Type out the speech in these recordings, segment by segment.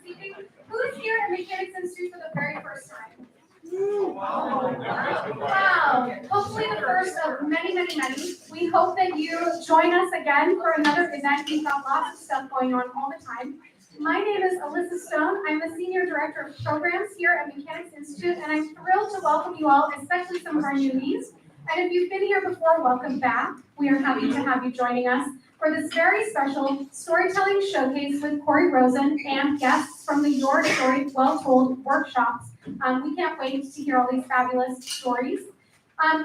evening. Who's here at Mechanics Institute for the very first time? Wow. Hopefully the first of many, many, many. We hope that you join us again for another event. We've got lots of stuff going on all the time. My name is Alyssa Stone. I'm the Senior Director of Programs here at Mechanics Institute, and I'm thrilled to welcome you all, especially some of our newbies. And if you've been here before, welcome back. We are happy to have you joining us for this very special storytelling showcase with Rosen and guests from the Your Story Well Told workshops. We can't wait to hear all these fabulous stories.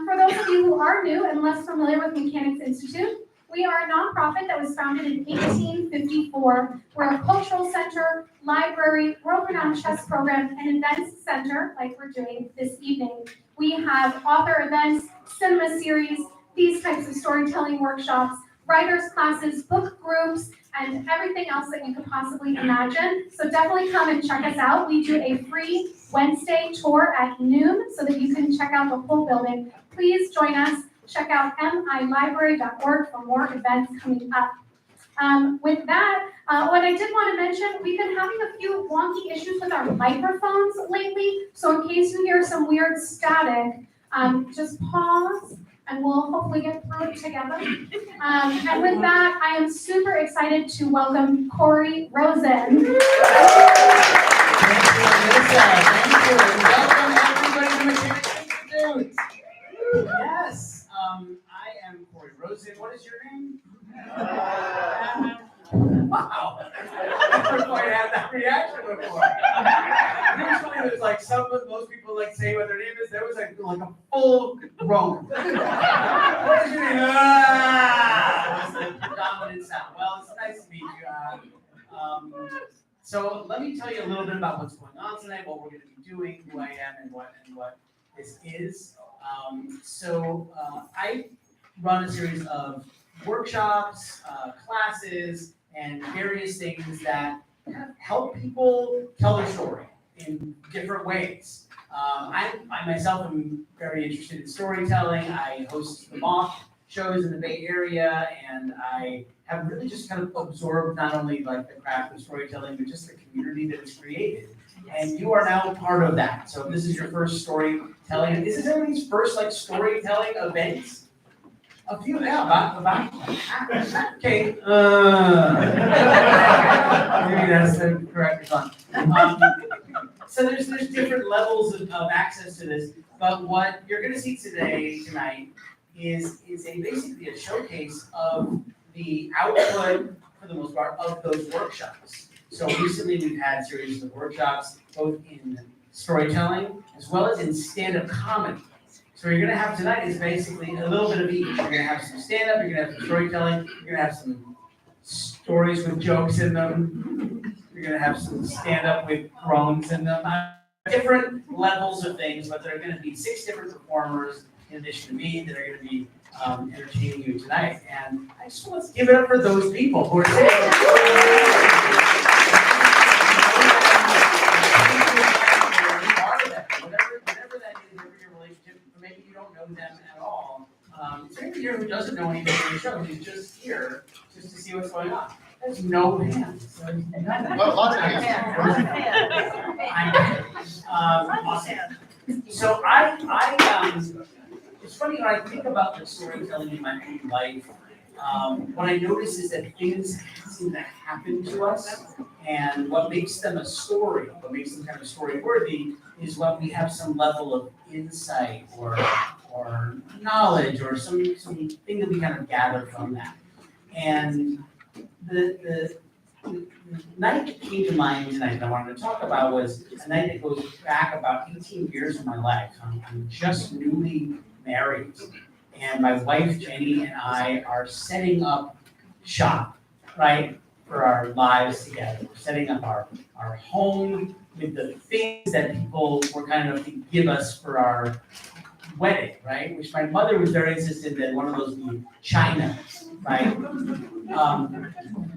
For those of you who are new and less familiar with Mechanics Institute, we are a nonprofit that was founded in 1854. We're a cultural center, library, world-renowned chess program, and events center, like we're doing this evening. We have author events, cinema series, these types of storytelling workshops, writers classes, book groups, and everything else that you could possibly imagine. So definitely come and check us out. We do a free Wednesday tour at noon so that you can check out the whole building. Please join us. Check out milibrary.org for more events coming up. With that, what I did want to mention, we've been having a few wonky issues with our microphones lately. So in case you hear some weird static, just pause and we'll hopefully get through it together. And with that, I am super excited to welcome Rosen. Thank you, Alyssa. Thank you. Welcome everybody to Mechanics Institute. Yes, I am Rosen. What is your name? Wow. I never quite had that reaction before. Usually there's like most people like say what their name is. There was like a full row. What is your name? That was the predominant sound. Well, it's nice to meet you. So let me tell you a little bit about what's going on tonight, what we're going to be doing, who I am, and what this is. I run a series of workshops, classes, and various things that kind of help people tell their story in different ways. I myself am very interested in storytelling. I host the Moth shows in the Bay Area, and I have really just kind of absorbed not only like the craft of storytelling, but just the community that it's created. And you are now part of that. So this is your first storytelling. This is everybody's first like storytelling event. A few, yeah, about okay. Maybe that's the correct response. So there's different levels of access to this, but what you're going to see tonight is basically a showcase of the output, for the most part, of those workshops. So recently we've had series of workshops, both in storytelling as well as in stand-up comedy. So what you're going to have tonight is basically a little bit of each. You're going to have some stand-up, you're going to have some storytelling, you're going to have some stories with jokes in them, you're going to have some stand-up with groans in them. Different levels of things, but there are going to be 6 different performers in addition to me that are going to be entertaining you tonight. And I just want to give it up for those people who are sitting. Maybe you don't know them at all. Maybe here who doesn't know anything of the show, who's just here just to see what's going on. There's no hands. So Lots of hands. Awesome. So it's funny when I think about the storytelling in my own life. What I notice is that things seem to happen to us, and what makes them a story, what makes them kind of story worthy, is when we have some level of insight or knowledge or something that we kind of gather from that. And the night that came to mind tonight that I wanted to talk about was a night that goes back about 18 years of my life. I'm just newly married, and my wife Jenny and I are setting up shop, right, for our lives together. We're setting up our home with the things that people were kind of to give us for our wedding, right? Which my mother was very insistent that one of those be china, right?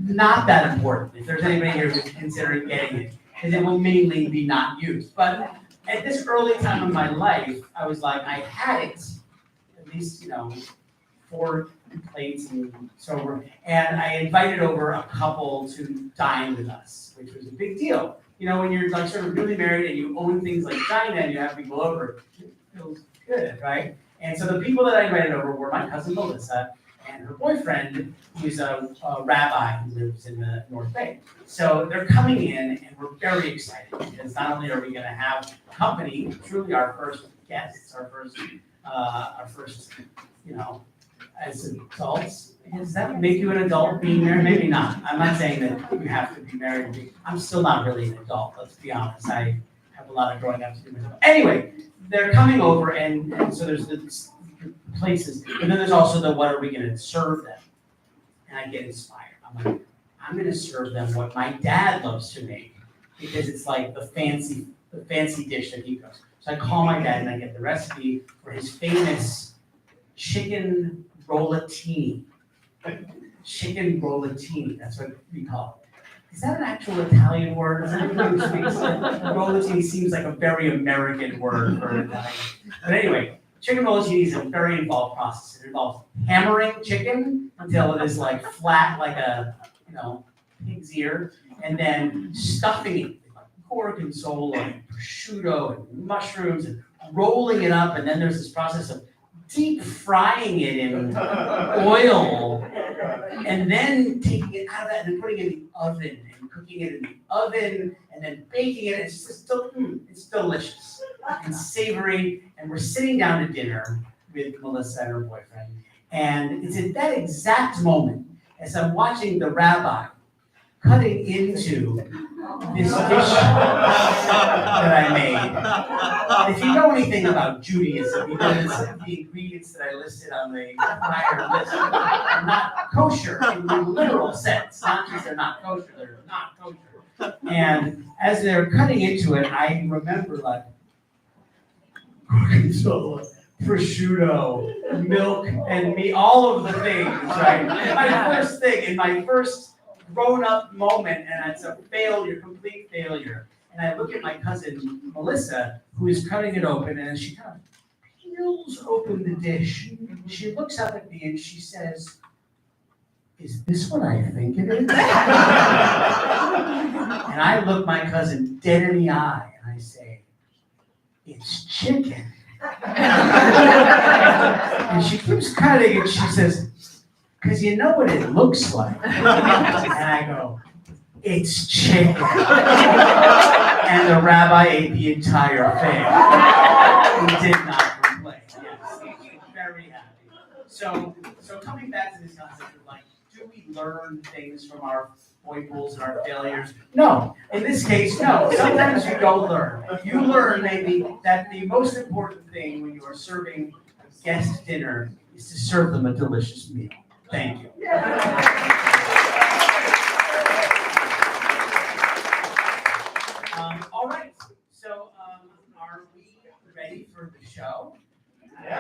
Not that important. If there's anybody here who's considering getting it, because it will mainly be not used. But at this early time of my life, I was like, I had it, at least, 4 plates and so on. And I invited over a couple to dine with us, which was a big deal. you know, when you're like sort of newly married and you own things like China and you have people over, it feels good, right? And so the people that I invited over were my cousin Melissa and her boyfriend, who's a rabbi who lives in the North Bay. So they're coming in and we're very excited because not only are we gonna have company, truly our first guests, our first, you know, as adults. Does that make you an adult being married? Maybe not. I'm not saying that you have to be married. I'm still not really an adult, let's be honest. I have a lot of growing up to do myself. Anyway, they're coming over and so there's the places, but then there's also the what are we gonna serve them? And I get inspired. I'm like, I'm gonna serve them what my dad loves to make because it's like the fancy dish that he cooks. So I call my dad and I get the recipe for his famous chicken rollatini. Chicken rollatini, that's what we call it. Is that an actual Italian word? Is that anyone who speaks rollatini seems like a very American word for Italian. But anyway, chicken rollatini is a very involved process. It involves hammering chicken until it is like flat, like a, you know, pig's ear, and then stuffing it with like gorgonzola and prosciutto and mushrooms and rolling it up, and then there's this process of deep frying it in oil, and then taking it out of that and then putting it in the oven and cooking it in the oven and then baking it. It's just still, it's delicious and savory. And we're sitting down to dinner with Melissa and her boyfriend. And it's at that exact moment as I'm watching the rabbi cutting into this dish that I made. If you know anything about Judaism, you know that the ingredients that I listed on the prior list are not kosher in the literal sense. Not just they're not kosher, they're not kosher. And as they're cutting into it, I remember like gorgonzola, prosciutto, milk, and meat, all of the things, right? My first thing, in my first grown-up moment, and it's a failure, complete failure. And I look at my cousin Melissa, who is cutting it open, and she kind of peels open the dish. She looks up at me and she says, "Is this what I think it is?" And I look my cousin dead in the eye and I say, "It's chicken." And she keeps cutting and she says, "Because you know what it looks like." And I go, "It's chicken." And the rabbi ate the entire thing. He did not complain. Yes, he was very happy. So coming back to this concept of like, do we learn things from our foibles and our failures? No. In this case, no. Sometimes you don't learn. You learn maybe that the most important thing when you are serving a guest dinner is to serve them a delicious meal. Thank you. All right, so are we ready for the show? Yeah.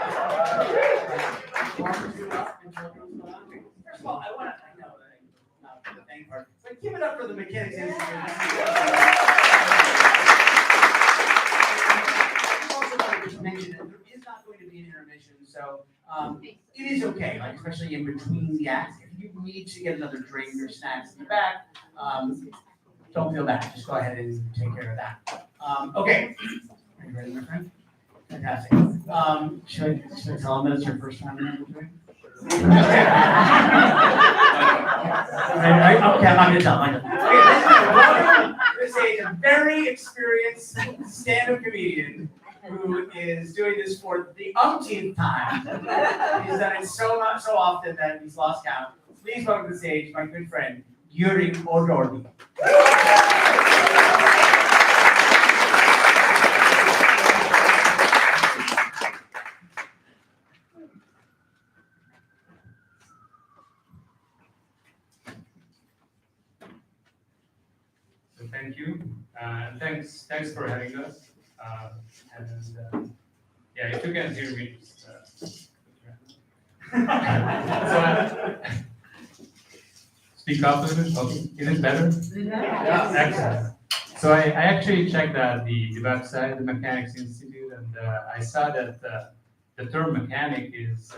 First of all, I know that I'm not for the thank part, but give it up for the Mechanics Institute. I also want to just mention that there is not going to be an intermission, so it is okay, like especially in between the acts. If you need to get another drink or snacks in the back, don't feel bad. Just go ahead and take care of that. Okay. Are you ready, my friend? Fantastic. Should I tell them that it's your first time in the drink? Okay, I'm not going to tell them. Okay, this is a very experienced stand-up comedian who is doing this for the umpteenth time. He's done it so often that he's lost count. Please welcome to the stage my good friend, Yuri Odorny. So thank you, and thanks for having us. Yeah, if you can hear me. Speak up a little bit. Okay, is it better? Yeah. Excellent. So I actually checked out the website, the Mechanics Institute, and I saw that the term mechanic is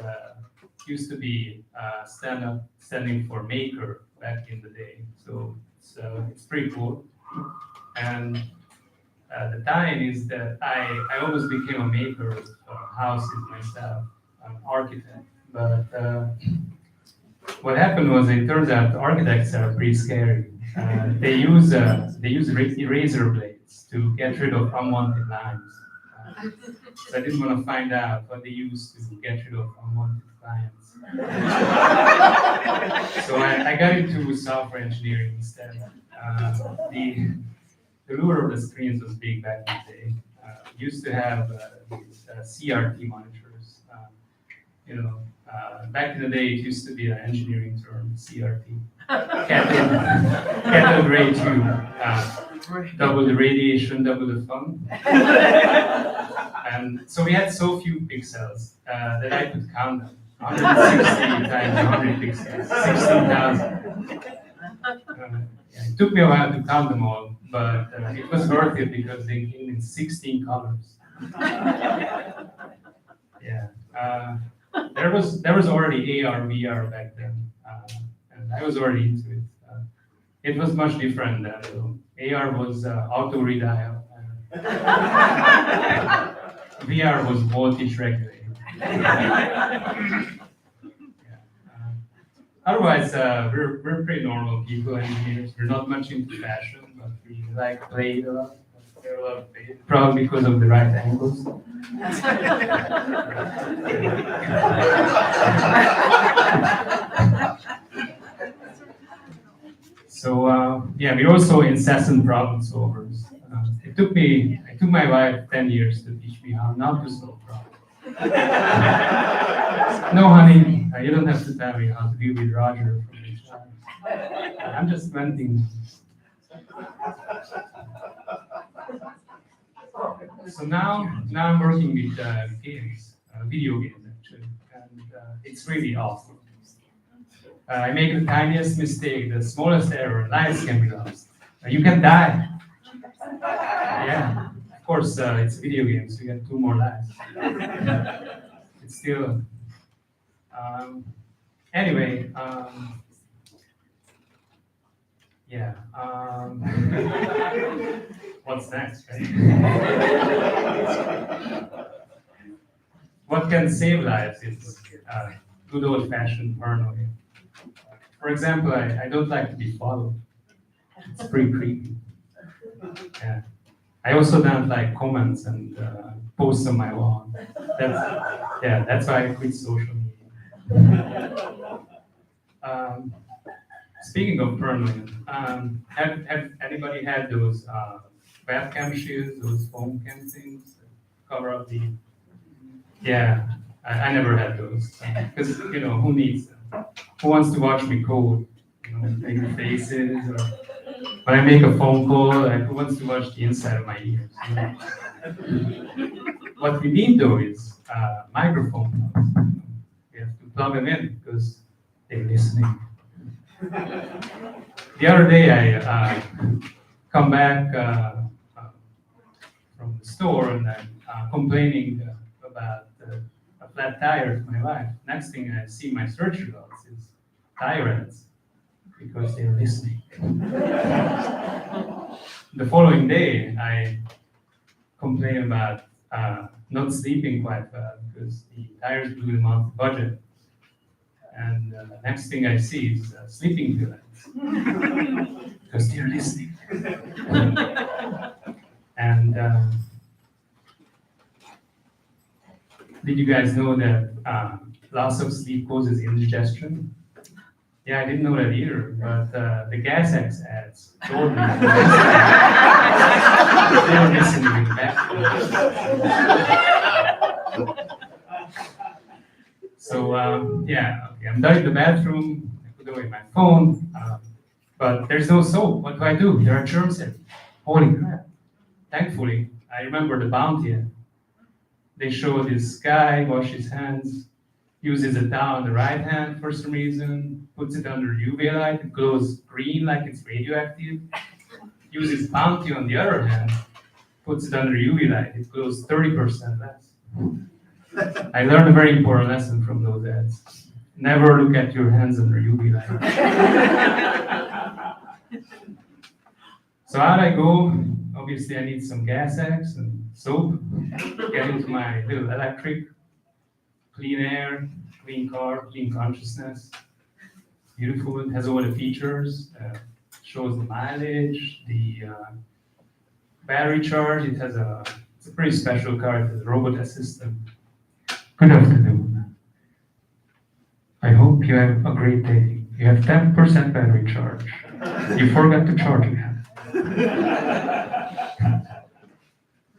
used to be standing for maker back in the day. So it's pretty cool. And the tie-in is that I almost became a maker of houses myself, an architect. But what happened was, it turns out architects are pretty scary. They use razor blades to get rid of unwanted lines. So I didn't want to find out what they use to get rid of unwanted clients. So I got into software engineering instead. The lure of the screens was big back in the day. Used to have these CRT monitors. Back in the day, it used to be an engineering term, CRT. Cathode ray tube, double the radiation, double the fun. And so we had so few pixels that I could count them. 160 times 100 pixels, 16,000. It took me a while to count them all, but it was worth it because they came in 16 colors. Yeah. There was already AR, VR back then, and I was already into it. It was much different then. AR was auto redial. VR was voltage regulated. Otherwise, we're pretty normal people, engineers. We're not much into fashion, but we like play a lot. There are a lot of play, probably because of the right angles. So we're also incessant problem solvers. It took my wife 10 years to teach me how not to solve problems. No, honey, you don't have to tell me how to deal with Roger from HR. I'm just venting. So now I'm working with games, video games actually, and it's really awesome. I make the tiniest mistake, the smallest error, lives can be lost. You can die. Yeah, of course, it's video games, so you get 2 more lives. It's still. Anyway, yeah. What's next? Right? What can save lives is good old-fashioned paranoia. For example, I don't like to be followed. It's pretty creepy. Yeah. I also don't like comments and posts on my wall. That's why I quit social media. Speaking of paranoia, have anybody had those webcam shields, those foam cam things that cover up the? Yeah, I never had those because who needs them? Who wants to watch me code? Make the faces, or when I make a phone call, who wants to watch the inside of my ears? What we need though is microphone plugs. We have to plug them in because they're listening. The other day I come back from the store and I'm complaining about a flat tire to my wife. Next thing I see my search results is tire ads because they're listening. The following day I complain about not sleeping quite well because the tires blew them off the budget. And the next thing I see is sleeping pill ads because they're listening. And did you guys know that loss of sleep causes indigestion? Yeah, I didn't know that either, but the Gas X ads told me. They were listening back. So okay, I'm done in the bathroom. I put away my phone, but there's no soap. What do? There are germs in it. Holy crap! Thankfully, I remember the Bounty ad. They show this guy wash his hands, uses a towel on the right hand for some reason, puts it under UV light, it glows green like it's radioactive. Uses Bounty on the other hand, puts it under UV light, it glows 30% less. I learned a very important lesson from those ads. Never look at your hands under UV light. So out I go. Obviously, I need some gas X and soap. Get into my little electric, clean air, clean car, clean consciousness. Beautiful. It has all the features. Shows the mileage, the battery charge. It's a pretty special car. It has a robot assistant. Good afternoon. I hope you have a great day. You have 10% battery charge. You forgot to charge again.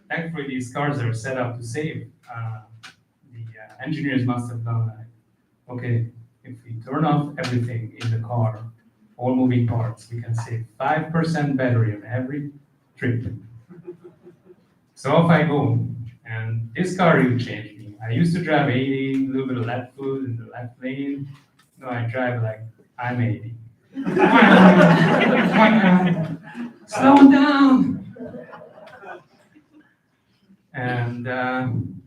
Thankfully, these cars are set up to save. The engineers must have done like, okay, if we turn off everything in the car, all moving parts, we can save 5% battery on every trip. So off I go, and this car really changed me. I used to drive 80, a little bit of left foot in the left lane. No, I drive like I'm 80. Slow down. And I'm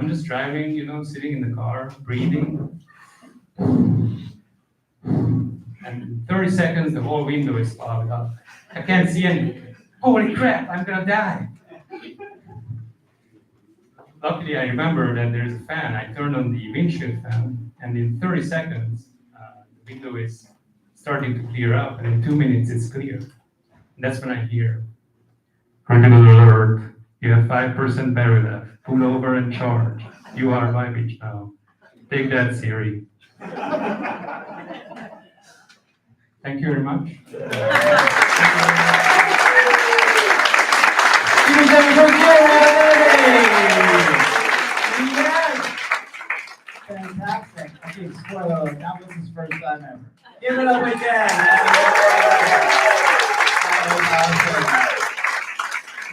just driving, sitting in the car, breathing. And in 30 seconds, the whole window is fogged up. I can't see anything. Holy crap, I'm gonna die. Luckily, I remember that there's a fan. I turned on the windshield fan, and in 30 seconds, the window is starting to clear up, and in 2 minutes, it's clear. And that's when I hear, critical alert, you have 5% battery left. Pull over and charge. You are my beach now. Take that, Siri. Thank you very much. Fantastic. Okay, spoiler alert, that was his first time ever. Give it up again.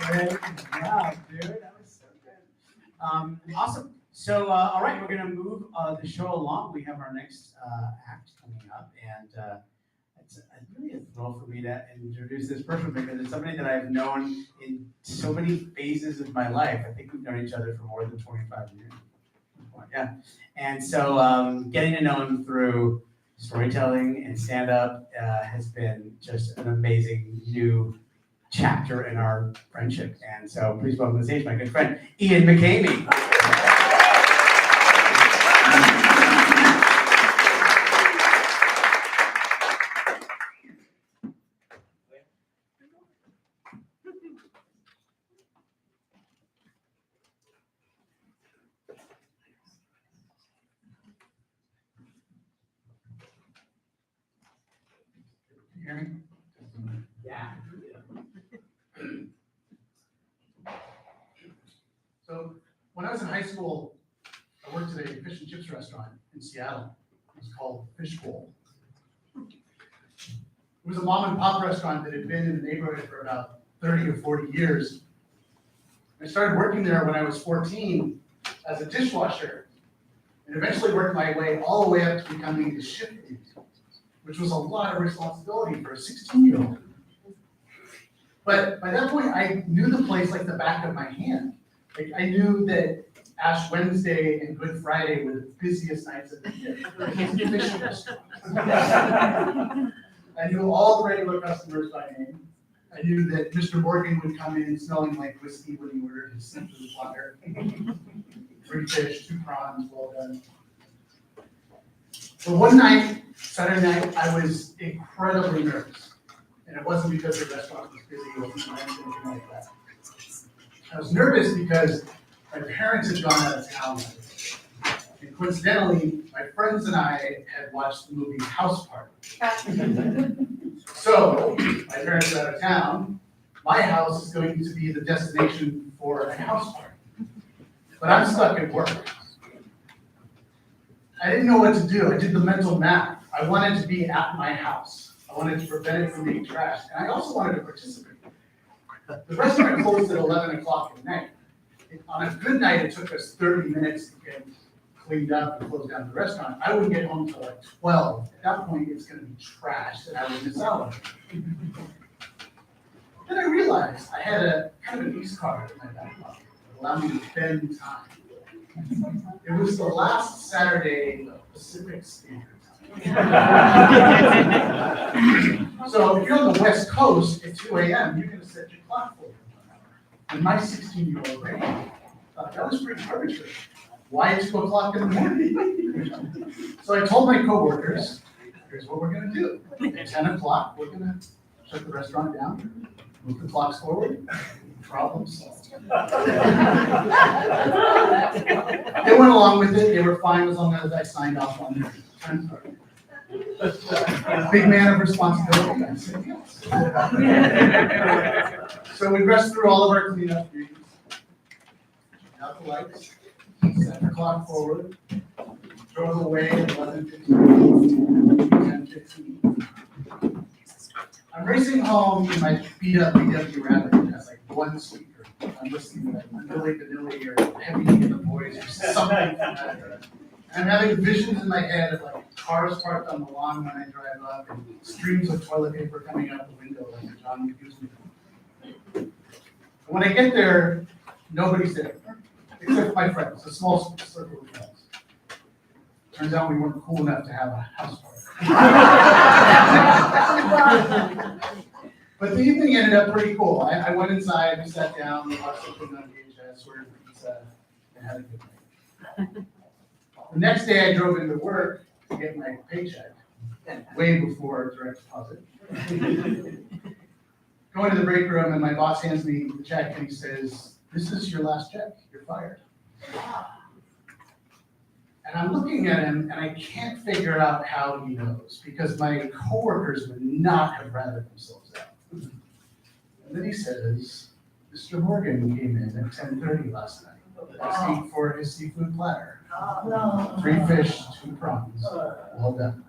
Great job, dude. That was so good. Awesome. So, all right, we're going to move the show along. We have our next act coming up, and it's really a thrill for me to introduce this person because it's somebody that I've known in so many phases of my life. I think we've known each other for more than 25 years. Yeah. And so getting to know him through storytelling and stand-up has been just an amazing new chapter in our friendship. And so please welcome to the stage my good friend, Ian McCamey. You hear me? Yeah. So when I was in high school, I worked at a fish and chips restaurant in Seattle. It was called Fish Bowl. It was a mom and pop restaurant that had been in the neighborhood for about 30 or 40 years. I started working there when I was 14 as a dishwasher and eventually worked my way all the way up to becoming the shift lead, which was a lot of responsibility for a 16-year-old. But by that point, I knew the place like the back of my hand. Like I knew that Ash Wednesday and Good Friday were the busiest nights of the year. I knew all the regular customers by name. I knew that Mr. Morgan would come in smelling like whiskey when he ordered his seafood platter. 3 fish, 2 prawns, well done. But one night, Saturday night, I was incredibly nervous. And it wasn't because the restaurant was busy, it wasn't anything like that. I was nervous because my parents had gone out of town that day. And coincidentally, my friends and I had watched the movie House Party. So, my parents are out of town, my house is going to be the destination for a house party. But I'm stuck at work. I didn't know what to do. I did the mental math. I wanted to be at my house. I wanted to prevent it from being trashed. And I also wanted to participate. The restaurant closed at 11 o'clock at night. On a good night, it took us 30 minutes to get cleaned up and close down the restaurant. I wouldn't get home till like 12. At that point, it's going to be trashed and I would miss out on it. Then I realized I had a kind of an East card in my back pocket that allowed me to spend time. It was the last Saturday of Pacific Standard Time. So if you're on the West Coast at 2 a.m., you're gonna set your clock for 1 hour. And my 16-year-old brain thought that was pretty arbitrary. Why 2 o'clock in the morning? So I told my coworkers, here's what we're gonna do. At 10 o'clock, we're gonna shut the restaurant down, move the clocks forward, problem solved. They went along with it, they were fine as long as I signed off on their time card. Big man of responsibility, I said yes. So we rushed through all of our cleanup duties. Out the lights, set the clock forward, drove away at 11:15, 10:15. I'm racing home in my beat up VW Rabbit that has like one speaker. I'm listening to like Milli Vanilli or Heavy in the Boys or something like that. And I'm having visions in my head of like cars parked on the lawn when I drive up and streams of toilet paper coming out the window like a John Hughes movie. When I get there, nobody's there, except for my friends, a small circle of friends. Turns out we weren't cool enough to have a house party. But the evening ended up pretty cool. I went inside, we sat down, we watched something on VHS, ordered pizza, and had a good night. The next day I drove into work to get my paycheck, way before direct deposit. Going to the break room and my boss hands me the check and he says, "This is your last check, you're fired." And I'm looking at him and I can't figure out how he knows because my coworkers would not have ratted themselves out. And then he says, "Mr. Morgan came in at 10:30 last night, asking for his seafood platter. 3 fish, 2 prawns, well done."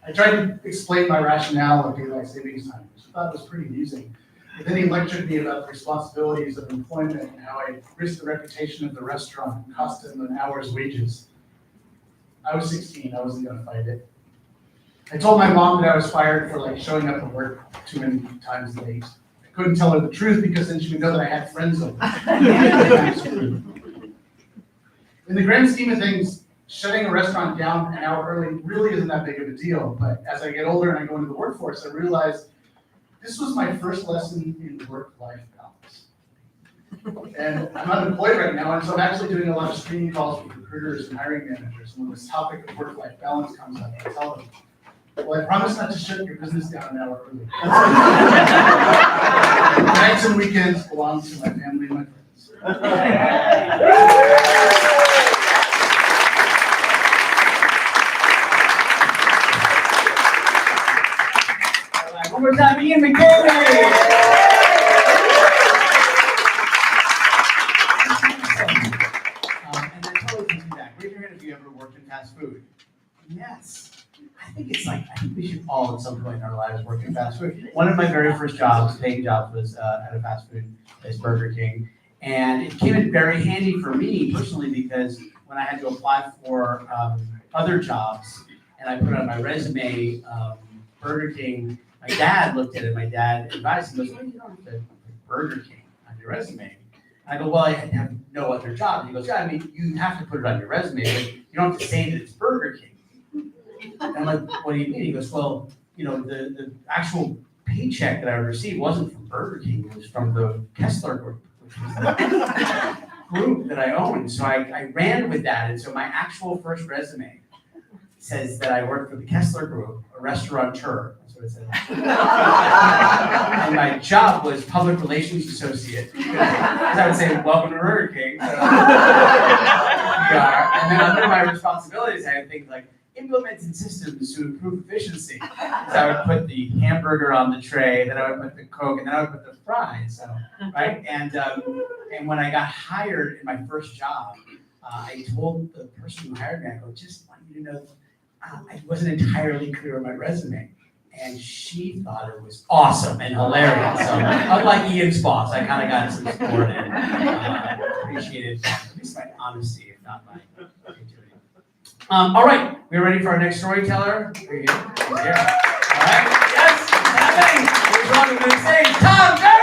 I tried to explain my rationale of daylight savings time, which I thought was pretty amusing. But then he lectured me about the responsibilities of employment and how I risked the reputation of the restaurant and cost him an hour's wages. I was 16, I wasn't gonna fight it. I told my mom that I was fired for like showing up at work too many times late. I couldn't tell her the truth because then she would know that I had friends over. In the grand scheme of things, shutting a restaurant down an hour early really isn't that big of a deal. But as I get older and I go into the workforce, I realize this was my first lesson in work-life balance. And I'm unemployed right now, and so I'm actually doing a lot of screening calls with recruiters and hiring managers. And when this topic of work-life balance comes up, I tell them, well, I promise not to shut your business down an hour early. Nights and weekends belong to my family and my friends. All right, one more time, Ian McKinley. And I totally can do that. Raise your hand if you ever worked in fast food. Yes. I think we should all at some point in our lives work in fast food. One of my very first jobs, paying jobs, was at a fast food place, Burger King. And it came in very handy for me personally because when I had to apply for other jobs and I put on my resume, Burger King, my dad looked at it, my dad advised me, he goes, "Well, you don't have to put Burger King on your resume." I go, "Well, I have no other job." He goes, "Yeah, I mean, you have to put it on your resume, but you don't have to say that it's Burger King." And I'm like, "What do you mean?" He goes, "Well, you know, the actual paycheck that I would receive wasn't from Burger King, it was from the Kessler Group, which was the group that I owned." So I ran with that, and so my actual first resume says that I worked for the Kessler Group, a restaurateur. That's what it says. And my job was public relations associate. Because I would say, "Welcome to Burger King." So, and then under my responsibilities, I had things like implementing systems to improve efficiency. So I would put the hamburger on the tray, then I would put the Coke, and then I would put the fries. So, right? And when I got hired in my first job, I told the person who hired me, I go, "Just want you to know, I wasn't entirely clear on my resume." And she thought it was awesome and hilarious. So unlike Ian's boss, I kind of got some support and appreciated at least my honesty, if not my creativity. All right, we're ready for our next storyteller. Are you here? All right, yes, it's happening. Please welcome to the stage, Tom Darcy!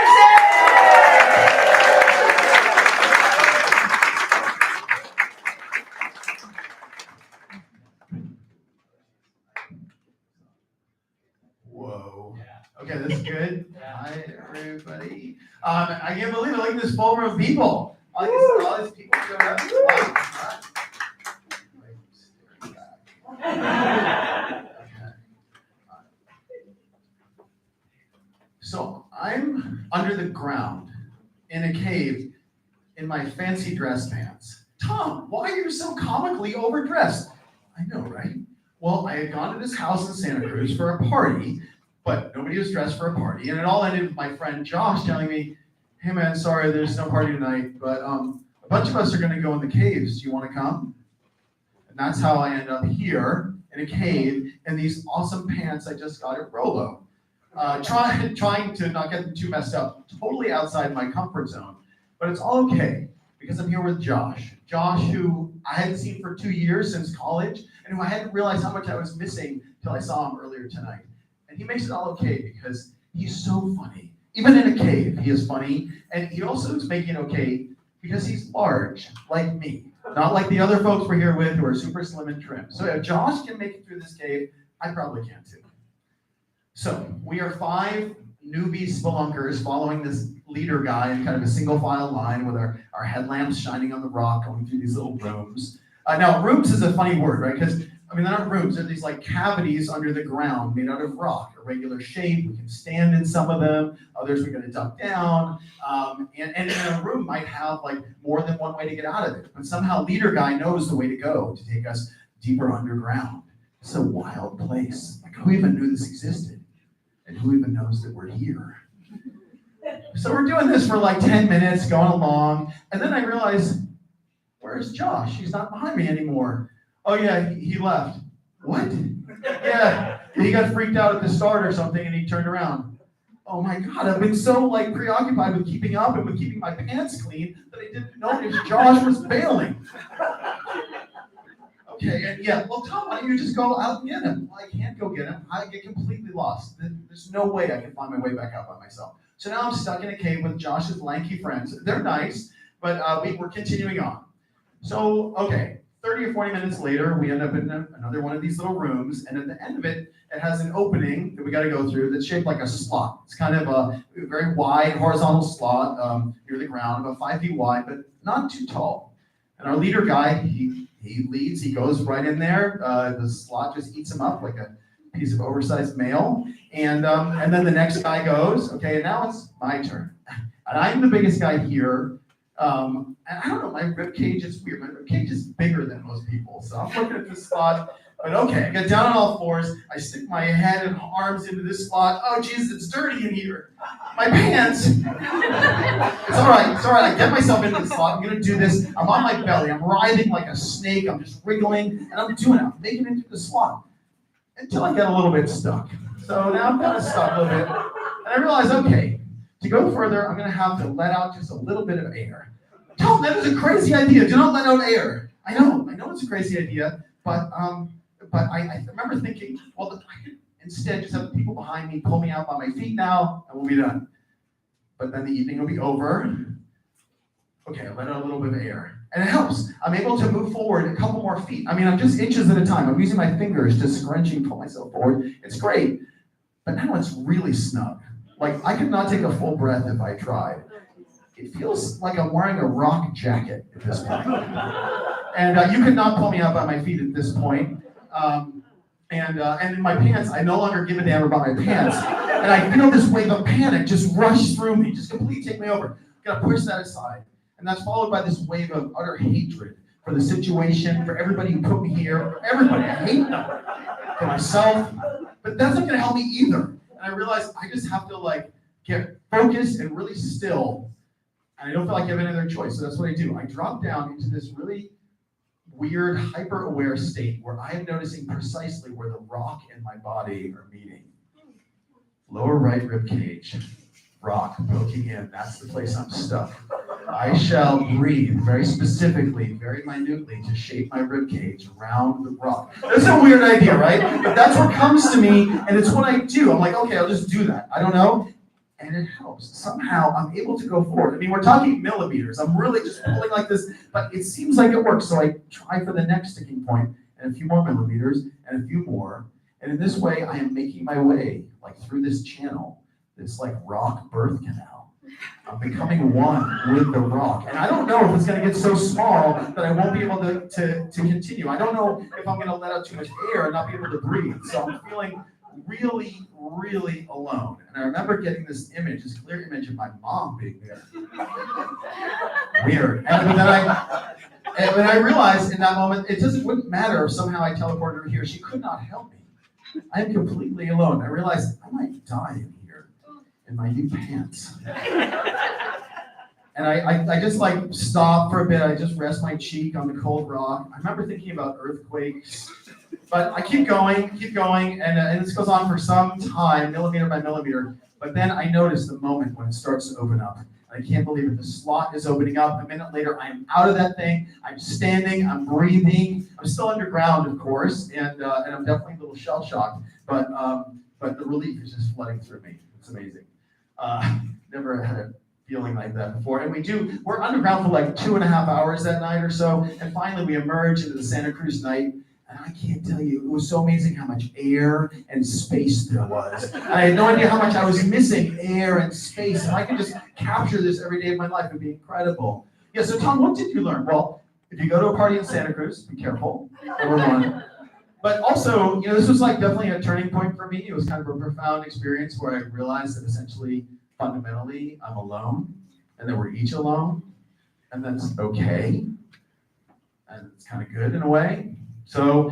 Okay, this is good. Hi, everybody. I can't believe it. Look at this full room of people. All these people showed up. Wow. Okay. So I'm under the ground in a cave in my fancy dress pants. Tom, why are you so comically overdressed? I know, right? Well, I had gone to this house in Santa Cruz for a party, but nobody was dressed for a party. And it all ended with my friend Josh telling me, hey man, sorry, there's no party tonight, but a bunch of us are gonna go in the caves. Do you wanna come? And that's how I end up here in a cave in these awesome pants I just got at Rolo. Trying to not get them too messed up, totally outside my comfort zone. But it's all okay, because I'm here with Josh. Josh, who I hadn't seen for 2 years since college, and who I hadn't realized how much I was missing till I saw him earlier tonight. And he makes it all okay because he's so funny. Even in a cave, he is funny. And he also is making it okay because he's large, like me. Not like the other folks we're here with who are super slim and trim. So if Josh can make it through this cave, I probably can too. So we are 5 newbie spelunkers following this leader guy in kind of a single file line with our headlamps shining on the rock going through these little rooms. Now, rooms is a funny word, right? Because, I mean, they're not rooms. They're these like cavities under the ground made out of rock, a regular shape. We can stand in some of them. Others we're going to duck down. And a room might have like more than one way to get out of it. But somehow leader guy knows the way to go to take us deeper underground. It's a wild place. Like, who even knew this existed? And who even knows that we're here? So we're doing this for like 10 minutes, going along, and then I realize, where's Josh? He's not behind me anymore. Oh yeah, he left. What? Yeah, he got freaked out at the start or something, and he turned around. Oh my God, I've been so like preoccupied with keeping up and with keeping my pants clean that I didn't notice Josh was bailing. Okay, and yeah, well, Tom, why don't you just go out and get him? Well, I can't go get him. I get completely lost. There's no way I can find my way back out by myself. So now I'm stuck in a cave with Josh's lanky friends. They're nice, but we're continuing on. So, okay, 30 or 40 minutes later, we end up in another one of these little rooms, and at the end of it, it has an opening that we got to go through that's shaped like a slot. It's kind of a very wide horizontal slot near the ground, about 5 feet wide, but not too tall. And our leader guy, he leads, he goes right in there. The slot just eats him up like a piece of oversized mail. And then the next guy goes, okay, and now it's my turn. And I'm the biggest guy here. And I don't know, my rib cage is weird. My rib cage is bigger than most people. So I'm looking at this slot, but okay, I get down on all fours. I stick my head and arms into this slot. Oh, geez, it's dirty in here. My pants. It's all right. I get myself into the slot. I'm going to do this. I'm on my belly. I'm writhing like a snake. I'm just wriggling, and I'm doing it. I'm making it into the slot until I get a little bit stuck. So now I'm kind of stuck a little bit. And I realize, okay, to go further, I'm going to have to let out just a little bit of air. Tom, that is a crazy idea. Do not let out air. I know it's a crazy idea, but I remember thinking, well, I could instead just have the people behind me pull me out by my feet now, and we'll be done. But then the evening will be over. Okay, I let out a little bit of air. And it helps. I'm able to move forward a couple more feet. I mean, I'm just inches at a time. I'm using my fingers to scrunch and pull myself forward. It's great. But now it's really snug. Like, I could not take a full breath if I tried. It feels like I'm wearing a rock jacket at this point. And you could not pull me out by my feet at this point. And in my pants, I no longer give a damn about my pants. And I feel this wave of panic just rush through me, just completely take me over. Gotta push that aside. And that's followed by this wave of utter hatred for the situation, for everybody who put me here, for everybody. I hate them. For myself. But that's not gonna help me either. And I realized I just have to like get focused and really still. And I don't feel like I have any other choice. So that's what I do. I drop down into this really weird, hyper-aware state where I am noticing precisely where the rock and my body are meeting. Lower right rib cage, rock poking in. That's the place I'm stuck. I shall breathe very specifically, very minutely to shape my rib cage around the rock. That's a weird idea, right? But that's what comes to me, and it's what I do. I'm like, okay, I'll just do that. I don't know. And it helps. Somehow I'm able to go forward. I mean, we're talking millimeters. I'm really just pulling like this, but it seems like it works. So I try for the next sticking point, and a few more millimeters, and a few more. And in this way, I am making my way, like through this channel, this like rock birth canal. I'm becoming one with the rock. And I don't know if it's gonna get so small that I won't be able to continue. I don't know if I'm gonna let out too much air and not be able to breathe. So I'm feeling really, really alone. And I remember getting this image, this clear image of my mom being there. Weird. And then I realized in that moment, wouldn't matter if somehow I teleported her here. She could not help me. I am completely alone. I realized I might die in here in my new pants. And I just like stop for a bit. I just rest my cheek on the cold rock. I remember thinking about earthquakes, but I keep going, and this goes on for some time, millimeter by millimeter. But then I notice the moment when it starts to open up. I can't believe it. The slot is opening up. A minute later, I'm out of that thing. I'm standing. I'm breathing. I'm still underground, of course, and I'm definitely a little shell shocked. But the relief is just flooding through me. It's amazing. Never had a feeling like that before. And we're underground for like 2.5 hours that night or so. And finally, we emerge into the Santa Cruz night. And I can't tell you, it was so amazing how much air and space there was. And I had no idea how much I was missing air and space. And I could just capture this every day of my life. It would be incredible. Yeah, so Tom, what did you learn? Well, if you go to a party in Santa Cruz, be careful, number one. But also, this was like definitely a turning point for me. It was kind of a profound experience where I realized that essentially, fundamentally, I'm alone. And that we're each alone. And that's okay. And it's kind of good in a way. So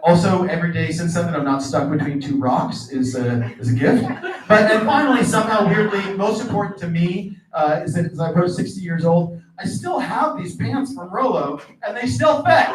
also every day since then that I'm not stuck between two rocks is a gift. And finally, somehow weirdly, most important to me is that as I approach 60 years old, I still have these pants from Rolo, and they still fit.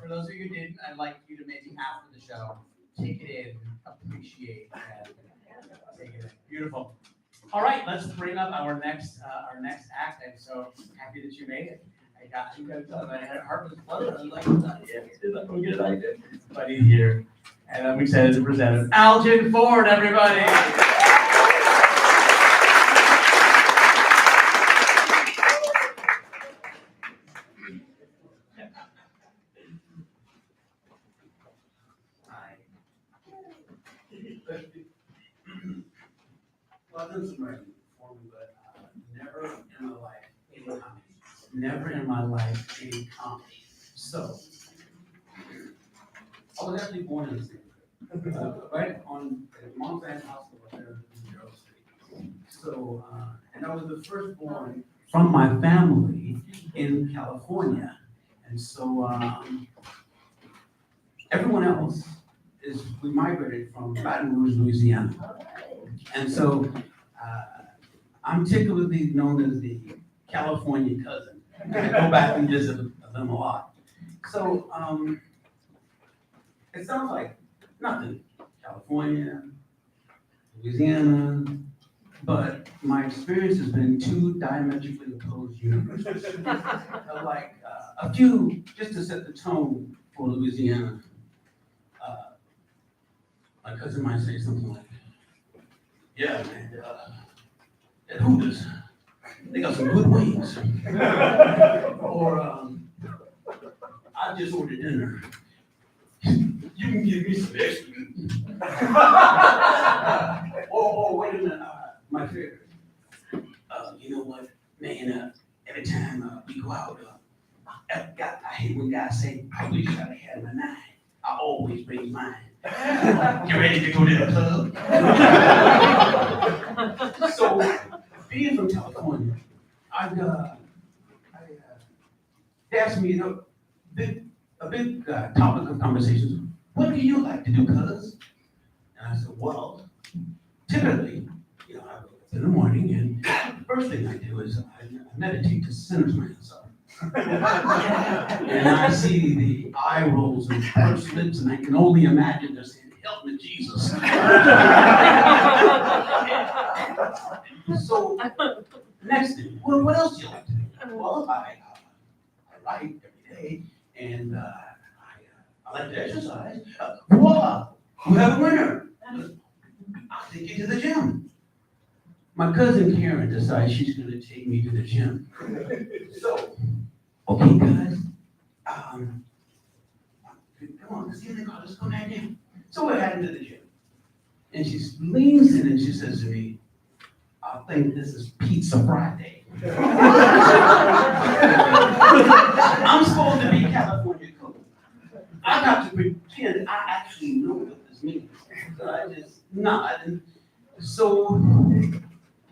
For those of you who didn't, I'd like you to maybe after the show, take it in, appreciate, and take it in. Beautiful. All right, let's bring up our next act. I'm so happy that you made it. I got you guys done. My heart was fluttering. I was like, I'm good idea. But he's here, and I'm excited to present him. Algin Ford, everybody. Well, I've done some writing before, but never in my life any comedy. Never in my life any comedy. So, I was actually born in the same right on Moth Hospital there in Grove Street. So, and I was the firstborn from my family in California. And so, everyone else we migrated from Baton Rouge, Louisiana. And so I'm typically known as the California cousin. I go back and visit them a lot. So it sounds like nothing. California, Louisiana, but my experience has been two diametrically opposed universes. Like a few, just to set the tone for Louisiana, my cousin might say something like, yeah, man, at Hooters, they got some good wings. Or, I just ordered dinner. You can give me some extra. Oh, wait a minute, my favorite. You know what, man, every time we go out, I hate when guys say, I wish I had my nine. I always bring mine. You ready to go to the club? So, being from California, they asked me, a big topic of conversation. What do you like to do, cuz? And I said, well, typically, I wake up in the morning, and the first thing I do is I meditate to center myself. And I see the eye rolls and pursed lips, and I can only imagine they're saying, help me, Jesus. next thing, well, what else do you like to do? Well, I write every day, and I like to exercise. Voila, we have a winner. I'll take you to the gym. My cousin Karen decides she's going to take me to the gym. So, okay, guys, come on, let's get in the car, let's go back in. So we're heading to the gym. And she leans in and she says to me, I think this is Pizza Friday. I'm supposed to be California cook. I got to pretend I actually know what this means. So I just nod. And so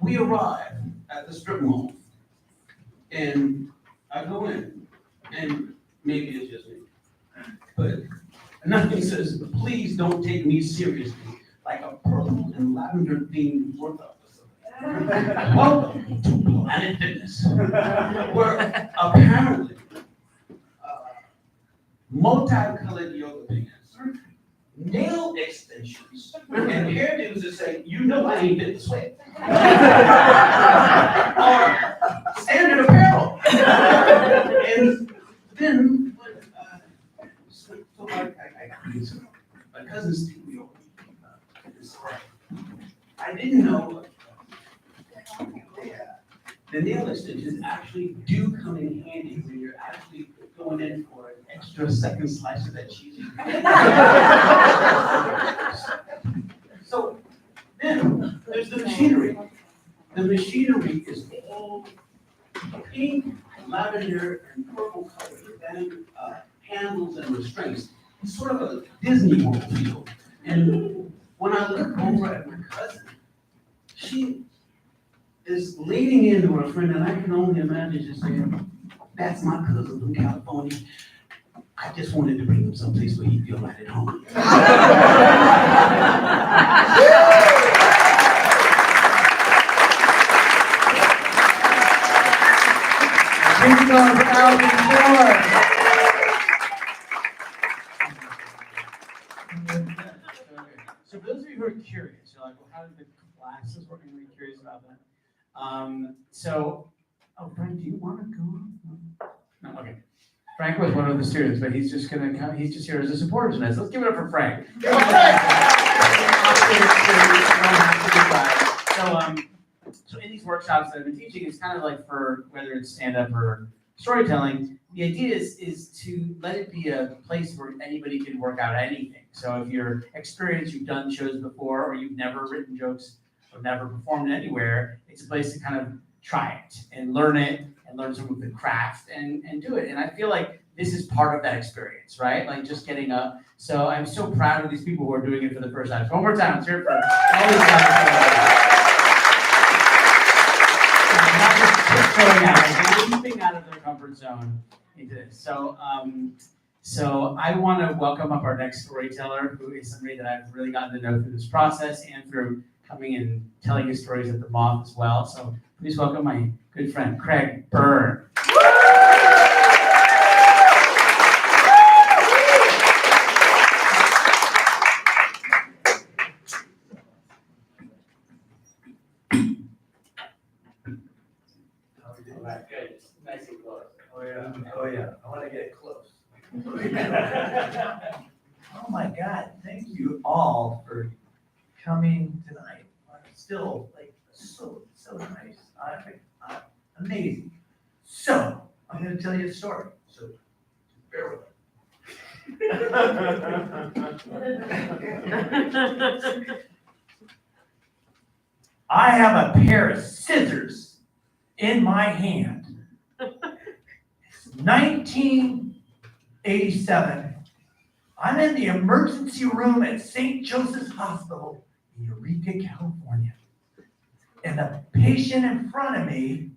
we arrive at the strip mall. And I go in. And maybe it's just me. But nothing says, please don't take me seriously, like a purple and lavender themed workout facility. Welcome to Planet Fitness, where apparently multicolored yoga pants, nail extensions, and hairdos that say, you know I ain't been this way. Or standard apparel. And then, my cousins take me over. I didn't know the nail extensions actually do come in handy when you're actually going in for an extra second slice of that cheese. So then there's the machinery. The machinery is all pink, lavender, and purple colored, and handles and restraints. It's sort of a Disney World feel. And when I look over at my cousin, she is leaning into her friend, and I can only imagine just saying, that's my cousin from California. I just wanted to bring him someplace where he'd feel right at home. Keep going for Alvin Ford. So for those of you who are curious, you're like, well, how did the classes work? I'm really curious about that. Frank, do you want to go? No, okay. Frank was one of the students, but he's just gonna come. He's just here as a supporter tonight. So let's give it up for Frank. So in these workshops that I've been teaching, it's kind of like for whether it's stand-up or storytelling, the idea is to let it be a place where anybody can work out anything. So if you're experienced, you've done shows before, or you've never written jokes or never performed anywhere, it's a place to kind of try it and learn some of the craft and do it. And I feel like this is part of that experience, right? Like just getting up. So I'm so proud of these people who are doing it for the first time. So one more time, let's hear it for all these guys. Not just tiptoeing out, like leaping out of their comfort zone into this. So I want to welcome up our next storyteller, who is somebody that I've really gotten to know through this process and through coming and telling his stories at the Moth as well. So please welcome my good friend, Craig Byrne. Good. Nice and close. Oh yeah, I want to get close. Oh my God, thank you all for coming tonight. Still, like, so nice. Amazing. So, I'm gonna tell you a story, so bear with me. I have a pair of scissors in my hand. It's 1987. I'm in the emergency room at St. Joseph's Hospital in Eureka, California. And the patient in front of me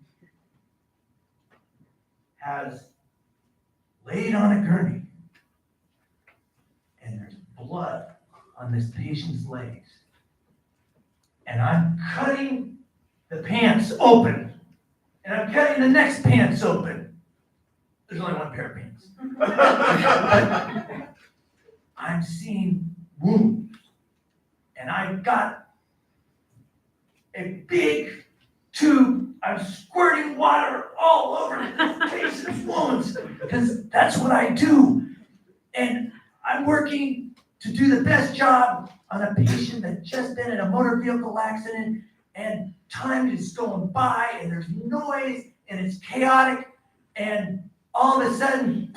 has laid on a gurney. And there's blood on this patient's legs. And I'm cutting the pants open. And I'm cutting the next pants open. There's only one pair of pants. I'm seeing wounds. And I've got a big tube, I'm squirting water all over the patient's wounds, because that's what I do. And I'm working to do the best job on a patient that's just been in a motor vehicle accident, and time is going by, and there's noise, and it's chaotic, and all of a sudden,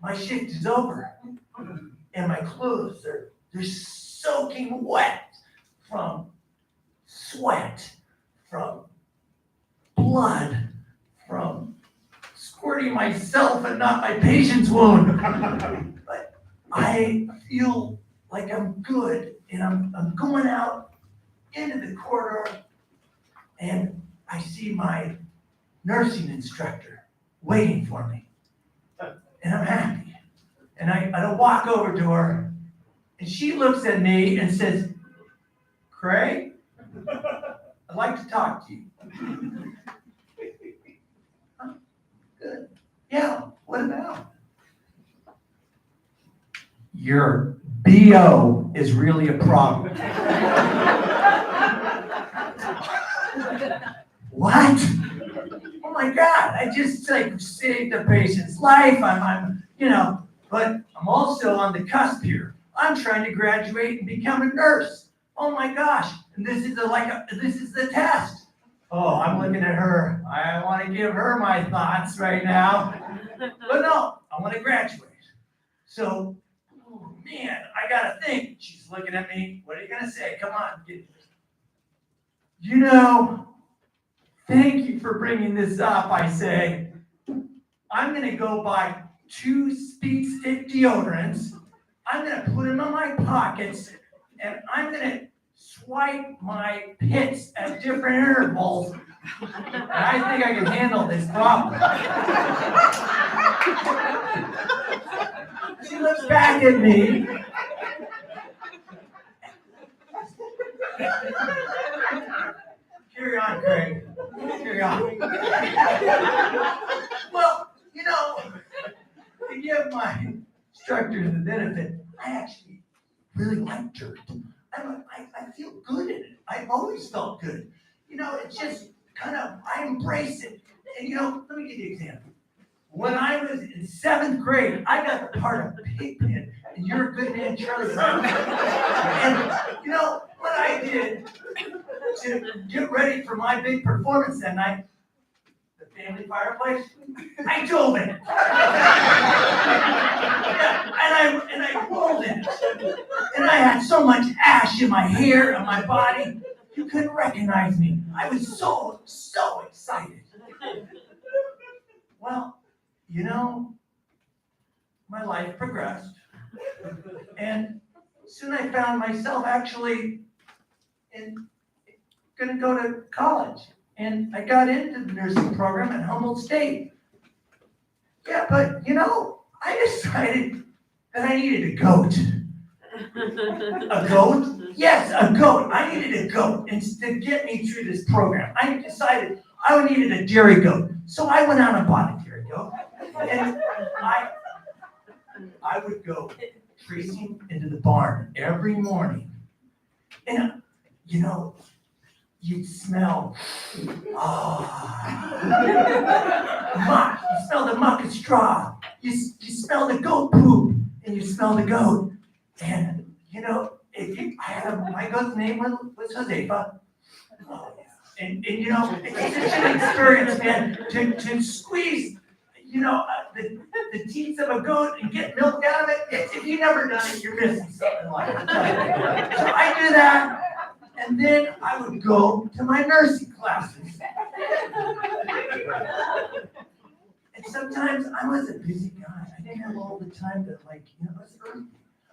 my shift is over, and my clothes they're soaking wet from sweat, from blood, from squirting myself and not my patient's wound. But I feel like I'm good, and I'm going out into the corridor, and I see my nursing instructor waiting for me, and I'm happy. And I walk over to her, and she looks at me and says, "Craig, I'd like to talk to you." "Huh? Good. Yeah, what about?" "Your BO is really a problem." What? Oh my God, I just saved a patient's life. I'm but I'm also on the cusp here. I'm trying to graduate and become a nurse. Oh my gosh, and this is the test. Oh, I'm looking at her. I want to give her my thoughts right now. But no, I want to graduate. So, oh man, I gotta think. She's looking at me. What are you gonna say? Come on. Thank you for bringing this up, I say. I'm gonna go buy 2 speed stick deodorants. I'm gonna put them in my pockets, and I'm gonna swipe my pits at different intervals. And I think I can handle this problem. She looks back at me. Carry on, Craig. Carry on. Well, to give my instructors the benefit, I actually really like dirt. I feel good in it. I've always felt good. It's just I embrace it. And let me give you an example. When I was in 7th grade, I got the part of Pigpen and You're a Good Man, Charlie. And what I did to get ready for my big performance that night, the family fireplace, I dove in it. Yeah, and I rolled in it. And I had so much ash in my hair and my body, you couldn't recognize me. I was so excited. Well, my life progressed. And soon I found myself actually going to go to college. And I got into the nursing program at Humboldt State. Yeah, but I decided that I needed a goat. A goat? Yes, a goat. I needed a goat. And to get me through this program, I decided I needed a dairy goat. So I went out and bought a dairy goat. And I would go tracing into the barn every morning. And, you'd smell, muck. You smell the muck and straw. You smell the goat poop, and you smell the goat. And, my goat's name was Josefa. Oh, yeah. And it's such an experience, man, to squeeze, the teats of a goat and get milk out of it. If you've never done it, you're missing something like it. So I do that. And then I would go to my nursing classes. And sometimes I was a busy guy. I didn't have all the time to it was early.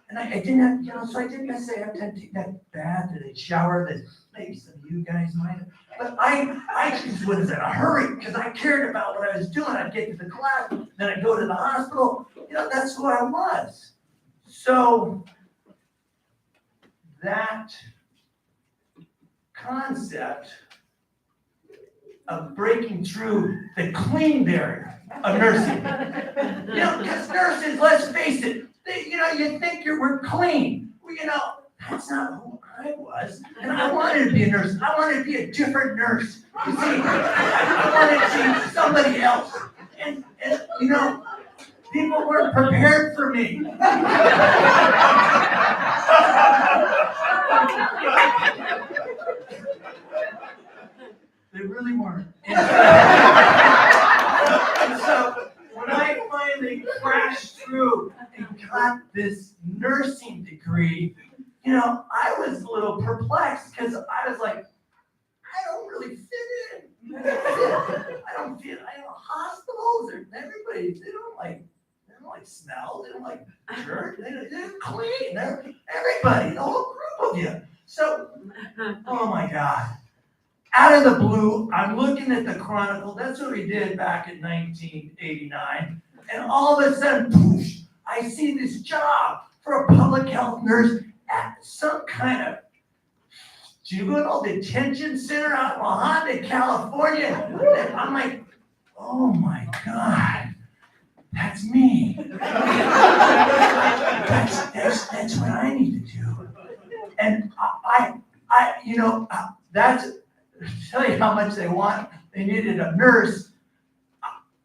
And I didn't have, so I didn't necessarily have time to take that bath or that shower that maybe some of you guys might have. But I just was in a hurry because I cared about what I was doing. I'd get to the class, then I'd go to the hospital. That's who I was. So that concept of breaking through the clean barrier of nursing. Because nurses, let's face it, you think we're clean. Well, that's not who I I was, and I wanted to be a nurse. I wanted to be a different nurse. You see, I wanted to be somebody else. And you know, people weren't prepared for me. They really weren't. And so when I finally crashed through and got this nursing degree, you know, I was a little perplexed because I was like, I don't really fit in. I don't fit. I know hospitals or everybody. They don't like smell. They don't like dirt. They're clean. They're everybody. The whole group of you. So, oh my God. Out of the blue, I'm looking at the Chronicle. That's what we did back in 1989. And all of a sudden, poosh, I see this job for a public health nurse at some kind of juvenile detention center out in La Honda, California. And I'm like, oh my God, that's me. That's what I need to do. And that's, tell you how much they want. They needed a nurse.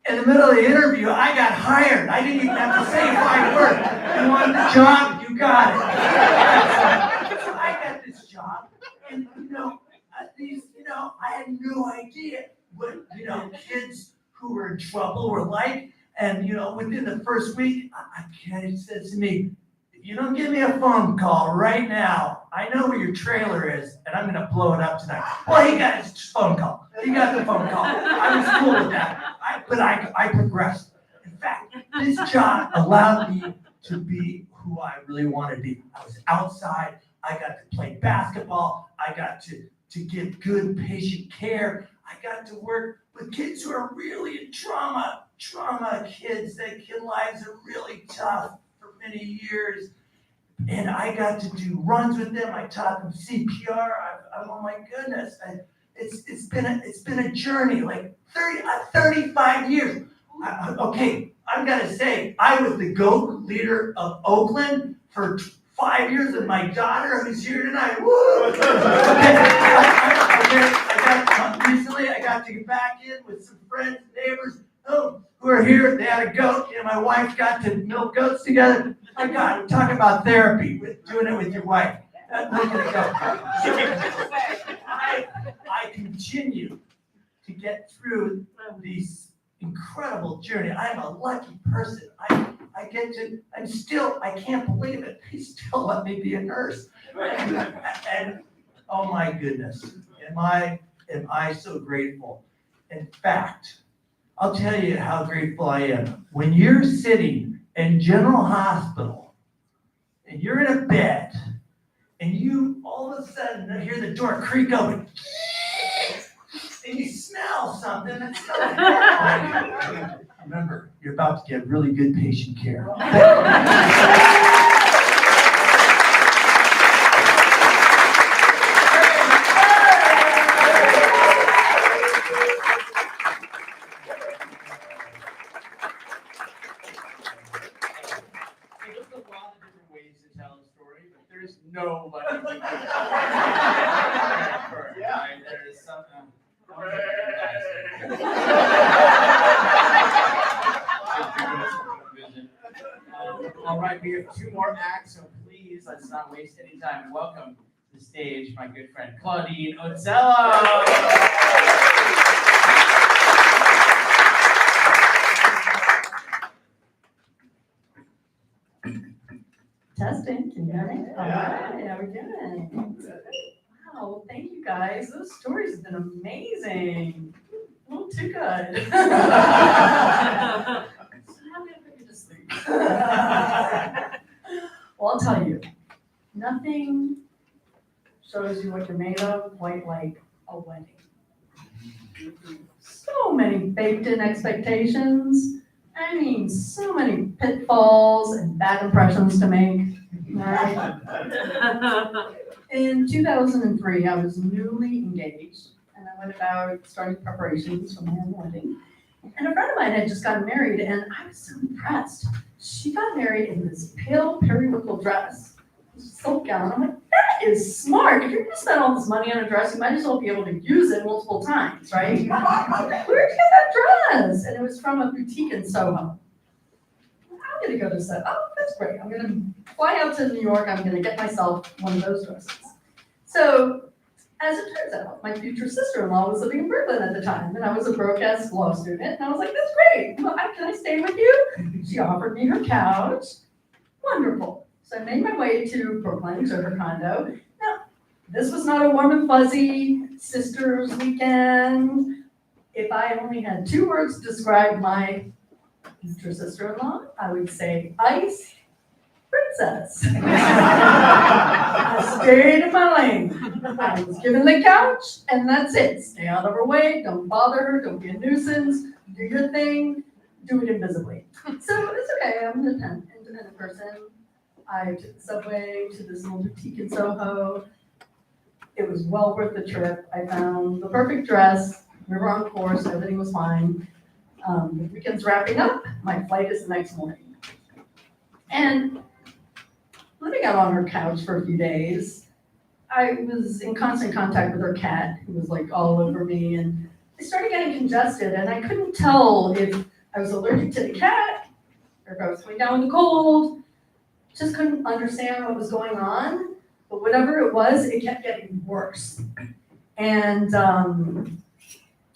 In the middle of the interview, I got hired. I didn't even have to say 5 words. You want the job? You got it. So I got this job. And, I had no idea what, kids who were in trouble were like. And, within the first week, a kid said to me, you don't give me a phone call right now, I know where your trailer is, and I'm going to blow it up tonight. Well, he got his phone call. He got the phone call. I was cool with that. But I progressed. In fact, this job allowed me to be who I really wanted to be. I was outside. I got to play basketball. I got to give good patient care. I got to work with kids who are really in trauma kids. Their kid lives are really tough for many years. And I got to do runs with them. I taught them CPR. Oh my goodness. It's been a journey, like 35 years. I'm gonna say, I was the GOAT leader of Oakland for 5 years, and my daughter, who's here tonight, woo! Recently I got to get back in with some friends, neighbors, who are here. They had a goat, and my wife got to milk goats together. My God, talk about therapy, doing it with your wife. Look at it go. I continue to get through these incredible journey. I'm a lucky person. I can't believe it. They still let me be a nurse. And oh my goodness, am I so grateful. In fact, I'll tell you how grateful I am. When you're sitting in General Hospital and you're in a bed and you all of a sudden hear the door creak open, and you smell something that's not happening. Remember, you're about to get really good patient care. There's a lot of different ways to tell a story, but there's nobody who can right? There is something. All right, we have 2 more acts, so please let's not waste any time. Welcome to the stage my good friend Claudine Ozello. Testing, can you hear me? All right, how we doing? Wow, thank you guys. Those stories have been amazing. A little too good. So now I'm gonna put you to sleep. Well, I'll tell you, nothing shows you what you're made of quite like a wedding. So many baked-in expectations. I mean, so many pitfalls and bad impressions to make, right? In 2003, I was newly engaged, and I went about starting preparations for my own wedding. And a friend of mine had just gotten married, and I was so impressed. She got married in this pale periwinkle dress. silk gown. I'm like, that is smart. If you're gonna spend all this money on a dress, you might as well be able to use it multiple times, right? Where'd you get that dress? And it was from a boutique in Soho. I'm gonna go to Soho. Oh, that's great. I'm gonna fly out to New York. I'm gonna get myself one of those dresses. So, as it turns out, my future sister-in-law was living in Brooklyn at the time, and I was a broke-ass law student, and I was like, that's great. Well, can I stay with you? She offered me her couch. Wonderful. So I made my way to Brooklyn, to her condo. Now, this was not a warm and fuzzy sisters weekend. If I only had 2 words to describe my future sister-in-law, I would say ice princess. I stayed in my lane. I was given the couch, and that's it. Stay out of her way, don't bother her, don't be a nuisance, do your thing, do it invisibly. So it's okay, I'm an independent person. I took the subway to this little boutique in Soho. It was well worth the trip. I found the perfect dress, we were on course, everything was fine. The weekend's wrapping up, my flight is the next morning. And living out on her couch for a few days, I was in constant contact with her cat, who was like all over me, and I started getting congested, and I couldn't tell if I was allergic to the cat, or if I was coming down with a cold. Just couldn't understand what was going on, but whatever it was, it kept getting worse. And I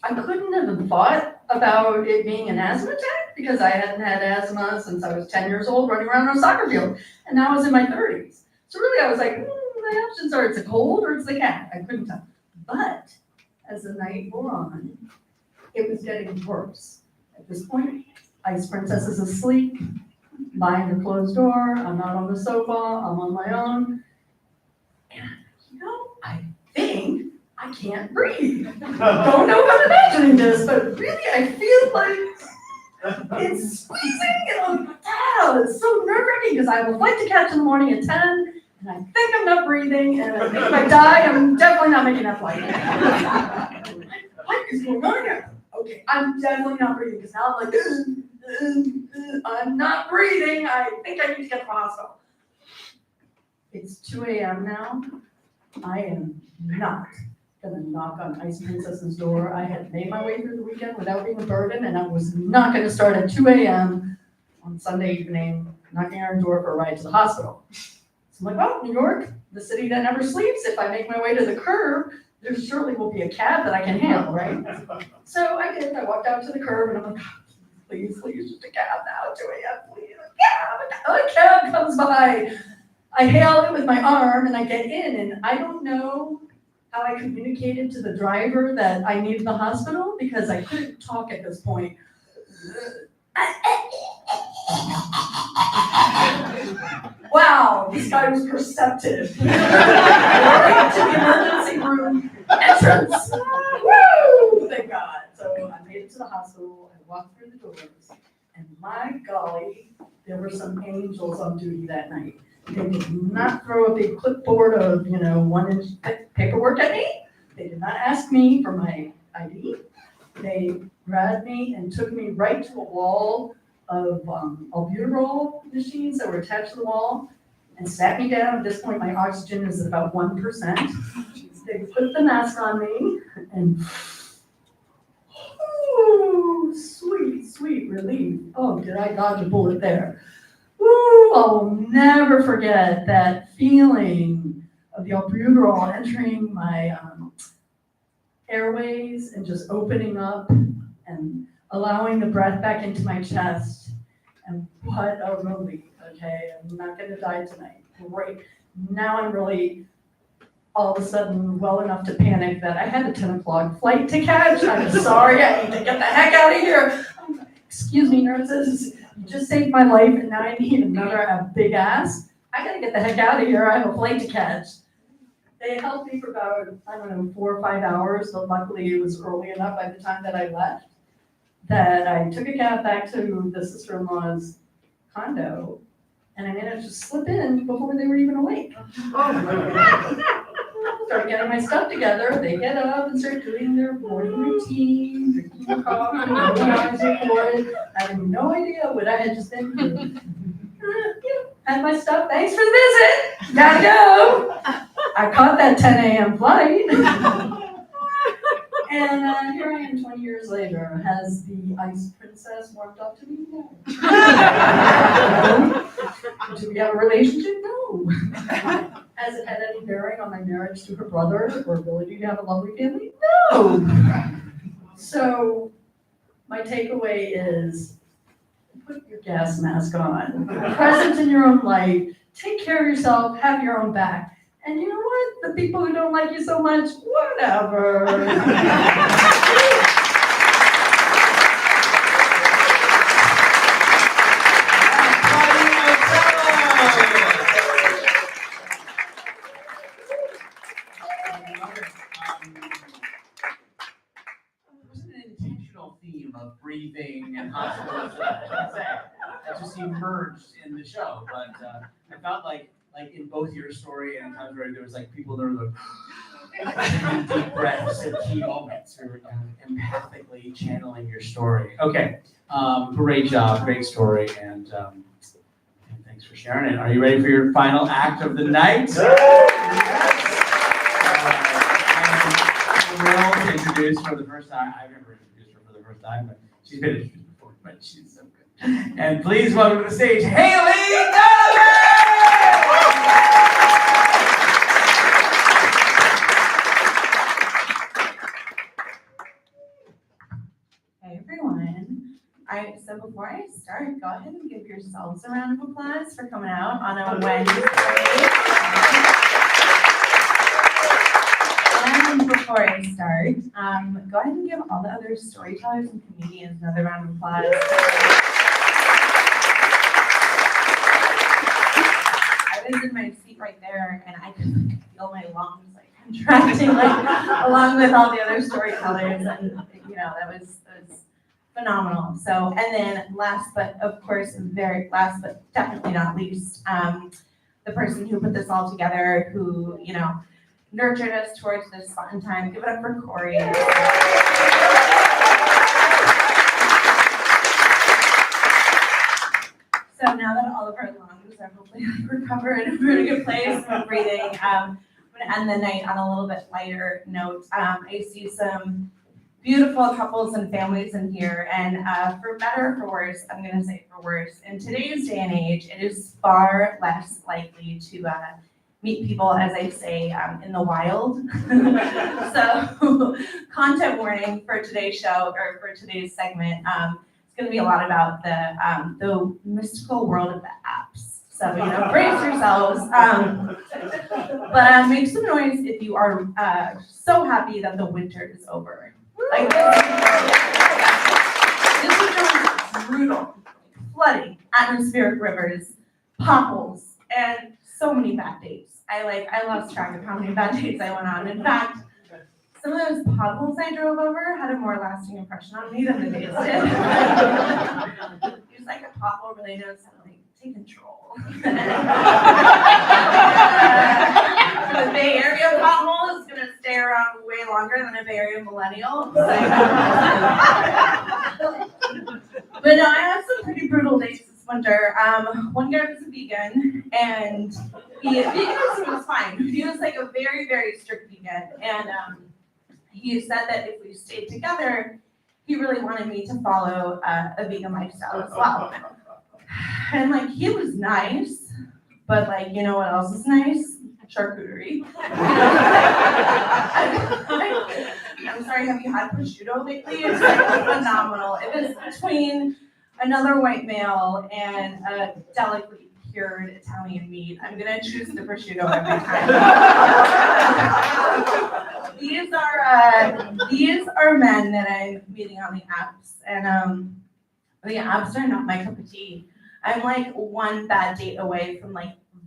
couldn't have thought about it being an asthma attack because I hadn't had asthma since I was 10 years old running around on a soccer field, and now I was in my 30s. So really I was like, the options are it's a cold or it's the cat. I couldn't tell. But as the night wore on, it was getting worse. At this point, Ice Princess is asleep, behind her closed door. I'm not on the sofa, I'm on my own. And I think I can't breathe. Don't know if I'm imagining this, but really I feel like it's squeezing and it's so nerve-wracking because I have a flight to catch in the morning at 10, and I think I'm not breathing, and I think if I die, I'm definitely not making that flight. What is going on here? Okay, I'm definitely not breathing because now I'm like, I'm not breathing. I think I need to get to the hospital. It's 2 a.m. now. I am not gonna knock on Ice Princess's door. I had made my way through the weekend without being a burden, and I was not gonna start at 2 a.m. on Sunday evening, knocking on her door for a ride to the hospital. So I'm like, well, New York, the city that never sleeps. If I make my way to the curb, there surely will be a cab that I can hail, right? So I did. I walked out to the curb, and I'm like, please, just a cab now, 2 a.m., please, a cab comes by. I hail it with my arm, and I get in, and I don't know how I communicated to the driver that I needed the hospital because I couldn't talk at this point. Wow, this guy was perceptive. Right to the emergency room entrance. Woo! Thank God. So I made it to the hospital. I walked through the doors, and my golly, there were some angels on duty that night. They did not throw a big clipboard of 1-inch paperwork at me. They did not ask me for my ID. They grabbed me and took me right to a wall of albuterol machines that were attached to the wall and sat me down. At this point, my oxygen is at about 1%. They put the mask on me and sweet relief. Oh, did I dodge a bullet there? Woo, I'll never forget that feeling of the albuterol entering my airways and just opening up and allowing the breath back into my chest. And what a relief, okay? I'm not gonna die tonight. Great. Now I'm really all of a sudden well enough to panic that I had a 10 o'clock flight to catch. I'm sorry, I need to get the heck out of here. Excuse me, nurses, you just saved my life and now I need another big ass. I gotta get the heck out of here, I have a flight to catch. They held me for about, 4 or 5 hours, but luckily it was early enough by the time that I left that I took a cab back to the sister-in-law's condo and I managed to slip in before they were even awake. Started getting my stuff together. They get up and start doing their morning routine, drinking their coffee, no eyes recorded, having no idea what I had just been through. Had my stuff, thanks for the visit, gotta go. I caught that 10 a.m. flight. And here I am 20 years later. Has the ice princess warmed up to me? No. Do we have a relationship? No. Has it had any bearing on my marriage to her brother or ability to have a lovely family? No. So my takeaway is put your gas mask on, present in your own light, take care of yourself, have your own back. And you know what? The people who don't like you so much, whatever. It wasn't an intentional theme of breathing and hospitals, that just emerged in the show. But I felt like in both your story and times where there was like people that were like deep breaths at key moments. We were kind of empathically channeling your story. Okay, great job, great story, and thanks for sharing it. Are you ready for your final act of the night? I'm thrilled to introduce for the first time. I've never introduced her for the first time, but she's been introduced before, but she's so good. And please welcome to the stage, Haley Donovan! Hey everyone. So before I start, go ahead and give yourselves a round of applause for coming out on a Wednesday. And before I start, go ahead and give all the other storytellers and comedians another round of applause. I was in my seat right there and I could feel my lungs like contracting along with all the other storytellers, and that was phenomenal. So, and then last but definitely not least, the person who put this all together, who nurtured us towards this fun time. Give it up for Corey. So now that all of our lungs are hopefully recovered, we're in a good place, we're breathing. I'm gonna end the night on a little bit lighter note. I see some beautiful couples and families in here, and for better or for worse, I'm gonna say for worse, in today's day and age, it is far less likely to meet people, as I say, in the wild. So, content warning for today's show, or for today's segment, it's gonna be a lot about the mystical world of the apps. So, brace yourselves. But make some noise if you are so happy that the winter is over. Like this winter was brutal. Flooding, atmospheric rivers, potholes, and so many bad dates. I lost track of how many bad dates I went on. In fact, some of those potholes I drove over had a more lasting impression on me than the dates did. It was like a pothole really knows how to take control. The Bay Area pothole is gonna stay around way longer than a Bay Area millennial. But no, I had some pretty brutal dates this winter. One guy was a vegan, and veganism was fine. He was like a very, very strict vegan, and he said that if we stayed together, he really wanted me to follow a vegan lifestyle as well. And he was nice, but you know what else is nice? Charcuterie. I'm sorry, have you had prosciutto lately? It's phenomenal. It was between another white male and a delicately cured Italian meat. I'm gonna choose the prosciutto every time. These are men that I'm meeting on the apps, and the apps are not my cup of tea. I'm one bad date away from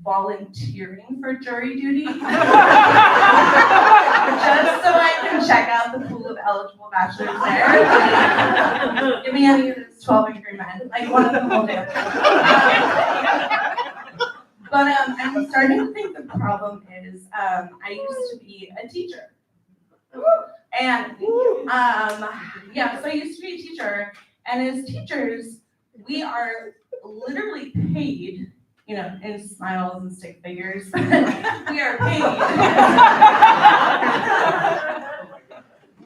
volunteering for jury duty, just so I can check out the pool of eligible bachelors there. Give me any of those 12 angry men, one of them will do. But I'm starting to think the problem is I used to be a teacher. And so I used to be a teacher, and as teachers, we are literally paid in smiles and stick figures. We are paid.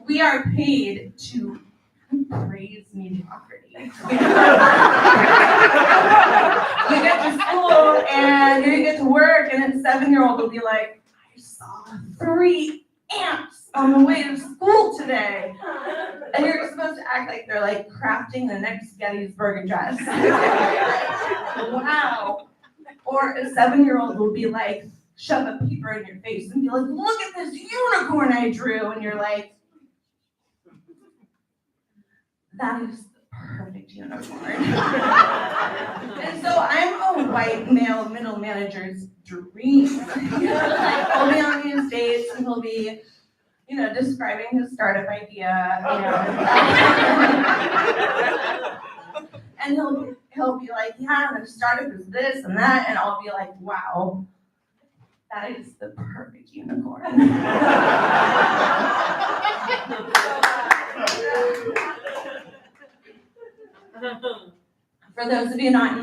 We are paid to praise mediocrity. You get to school and you get to work, and a 7-year-old will be like, I saw 3 ants on the way to school today. And you're supposed to act like they're like crafting the next Gettysburg Address. Wow. Or a 7-year-old will be like, shove a paper in your face and be like, look at this unicorn I drew. And you're like, that is the perfect unicorn. And so I'm a white male middle manager's dream. He'll be on these dates and he'll be, describing his startup idea, and he'll be like, yeah, the startup is this and that, and I'll be like, wow, that is the perfect unicorn. For those of you not in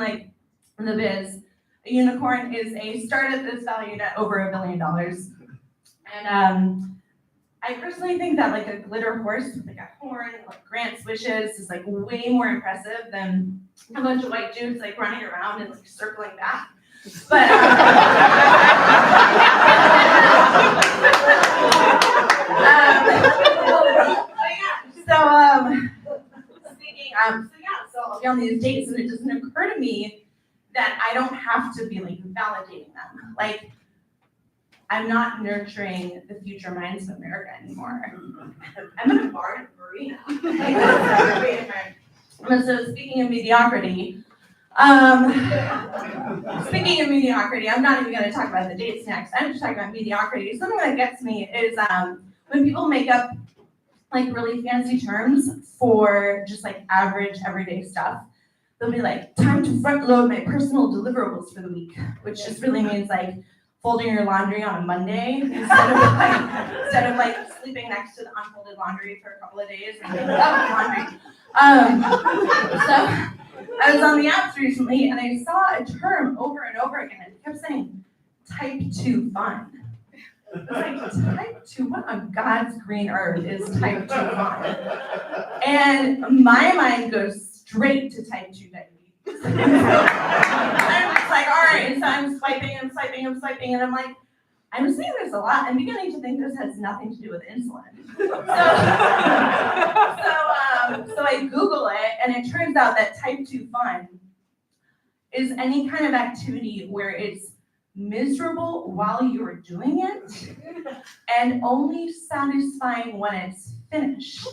the biz, a unicorn is a startup that's valued at over $1 billion. And I personally think that like a glitter horse with like a horn, like Grant's wishes, is like way more impressive than a bunch of white dudes like running around and like circling back. But so I'll be on these dates, and it doesn't occur to me that I don't have to be like validating them. Like, I'm not nurturing the future minds of America anymore. I'm in a bar in Marina. So speaking of mediocrity, I'm not even going to talk about the dates next. I'm just talking about mediocrity. Something that gets me is when people make up like really fancy terms for just like average everyday stuff. They'll be like, time to front load my personal deliverables for the week, which just really means like folding your laundry on a Monday instead of like sleeping next to the unfolded laundry for a couple of days and like, laundry. So I was on the apps recently and I saw a term over and over again. It kept saying type 2 fun. I was like, type 2, what on God's green earth is type 2 fun? And my mind goes straight to type 2 diabetes. I'm just like, all right, so I'm swiping, and I'm like, I'm seeing this a lot. I'm beginning to think this has nothing to do with insulin. So I Google it, and it turns out that type 2 fun is any kind of activity where it's miserable while you're doing it and only satisfying when it's finished.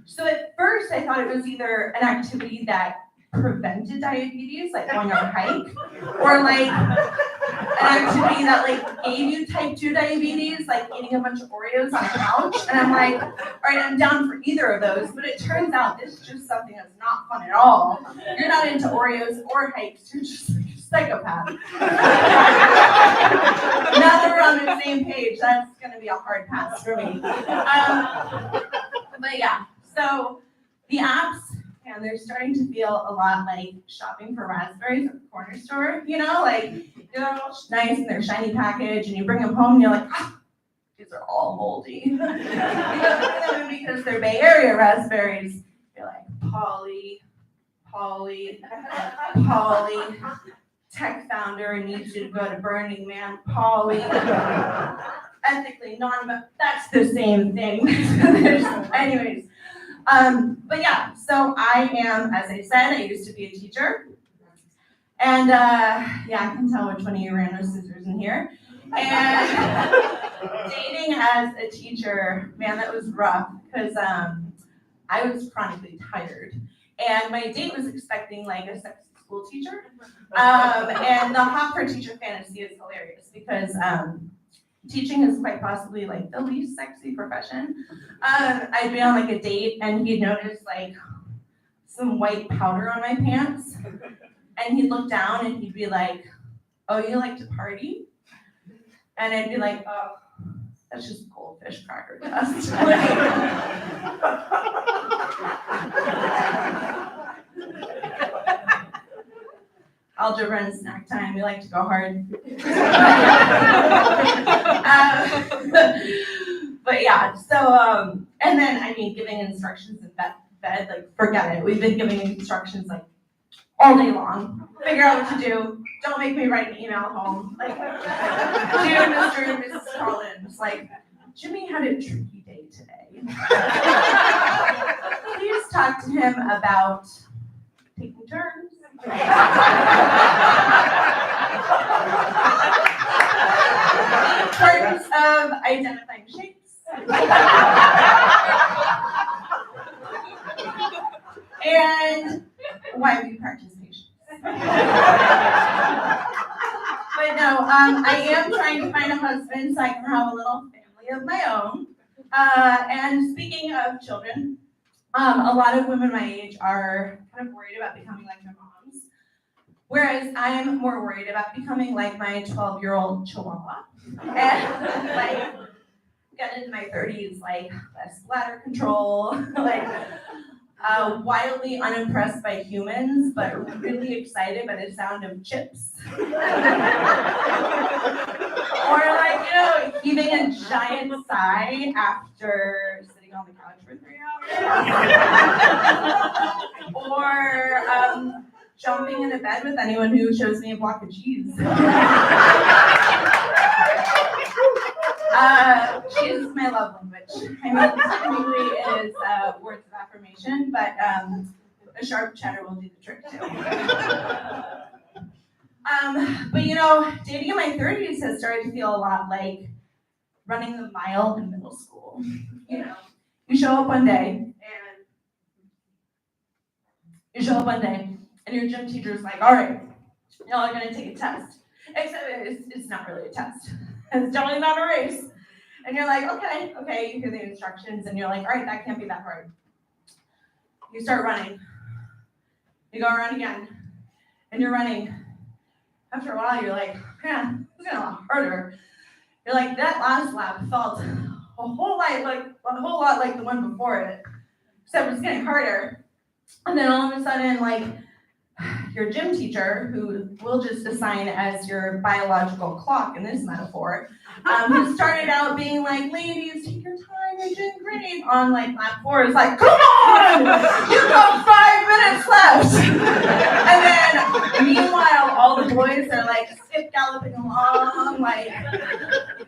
So at first I thought it was either an activity that prevented diabetes, like going on a hike, or like an activity that like gave you type 2 diabetes, like eating a bunch of Oreos on a couch. And I'm like, all right, I'm down for either of those. But it turns out this is just something that's not fun at all. You're not into Oreos or hikes. You're just like a psychopath. Now that we're on the same page, that's going to be a hard pass for me. But yeah, so the apps, and they're starting to feel a lot like shopping for raspberries at the corner store, like they're all nice in their shiny package, and you bring them home and you're like, these are all moldy. You don't look at them because they're Bay Area raspberries. You're like, Polly, tech founder needs you to go to Burning Man, Polly. Ethically that's the same thing. Anyways. But yeah, so I am, as I said, I used to be a teacher. And yeah, I can tell which one of you ran those scissors in here. And dating as a teacher, man, that was rough because I was chronically tired. And my date was expecting like a sexy school teacher. And the hot for teacher fantasy is hilarious because teaching is quite possibly like the least sexy profession. I'd be on like a date and he'd notice like some white powder on my pants. And he'd look down and he'd be like, oh, you like to party? And I'd be like, oh, that's just goldfish cracker dust. algebra and snack time. We like to go hard. But yeah, so, and then, I mean, giving instructions in bed, like, forget it. We've been giving instructions, like, all day long. Figure out what to do. Don't make me write an email home. Like, dear Mr. and Mrs. Collins, like, Jimmy had a tricky day today. Please talk to him about taking turns. Importance of identifying shapes. And why we practice patience. But no, I am trying to find a husband so I can have a little family of my own. And speaking of children, a lot of women my age are kind of worried about becoming like their moms, whereas I am more worried about becoming like my 12-year-old chihuahua. And like, get into my 30s, like less bladder control, like wildly unimpressed by humans, but really excited by the sound of chips. Or like, you know, heaving a giant sigh after sitting on the couch for 3 hours. Or jumping into bed with anyone who shows me a block of cheese. Cheese is my love language. I mean, technically it is words of affirmation, but a sharp cheddar will do the trick too. But you know, dating in my 30s has started to feel a lot like running the mile in middle school. You know, you show up one day and your gym teacher's like, all right, y'all are gonna take a test. Except it's not really a test. It's definitely not a race. And you're like, okay, you hear the instructions and you're like, all right, that can't be that hard. You start running. You go around again. And you're running. After a while, you're like, man, this is a lot harder. You're like, that last lap felt a whole lot like the one before it. Except it was getting harder. And then all of a sudden, like, your gym teacher, who we'll just assign as your biological clock in this metaphor, who started out being like, ladies, take your time, you're doing great, on like lap 4 is like, come on, you've got 5 minutes left. And then meanwhile, all the boys are like skip galloping along, like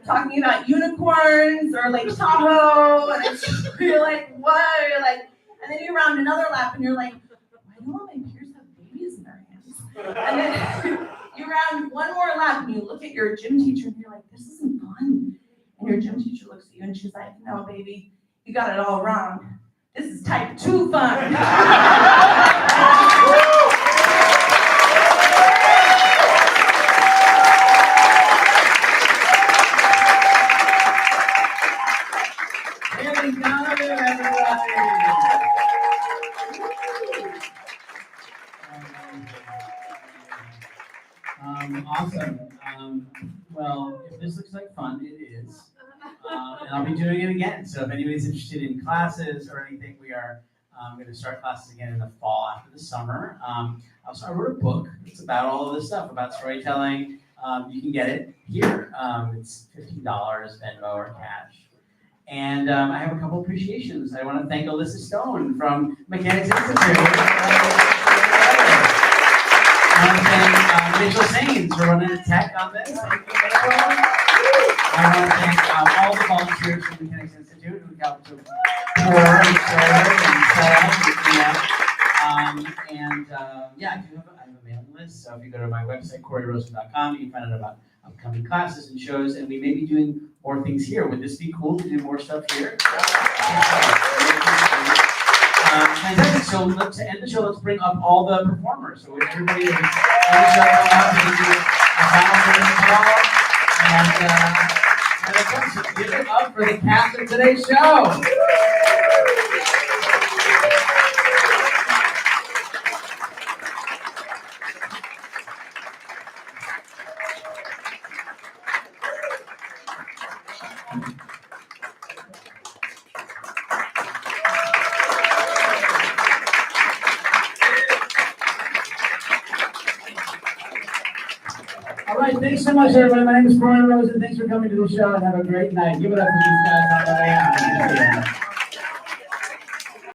talking about unicorns or Lake Tahoe, and you're like, what? You're like, and then you round another lap and you're like, why do all my peers have babies in their hands? And then you round one more lap and you look at your gym teacher and you're like, this isn't fun. And your gym teacher looks at you and she's like, no, baby, you got it all wrong. This is type 2 fun. Awesome. Well, if this looks like fun, it is. And I'll be doing it again. So if anybody's interested in classes or anything, we are going to start classes again in the fall after the summer. Also, I wrote a book. It's about all of this stuff, about storytelling. You can get it here. It's $15, Venmo or cash. And I have a couple appreciations. I want to thank Alyssa Stone from Mechanics Institute. I want to thank Mitchell Sains for running the tech on this. Thank you, Mitchell. I want to thank all the volunteers from Mechanics Institute who helped to pour and serve and set up, yeah, I have a mailing list. So if you go to my website, CoreyRosen.com, you can find out about upcoming classes and shows, and we may be doing more things here. Would this be cool to do more stuff here? Fantastic. So to end the show, let's bring up all the performers. So everybody is in the show up and do a final call. So give it up for the cast of today's show. All right, thanks so much, everybody. My name is Rosen. Thanks for coming to the show and have a great night. Give it up for these guys on the way out.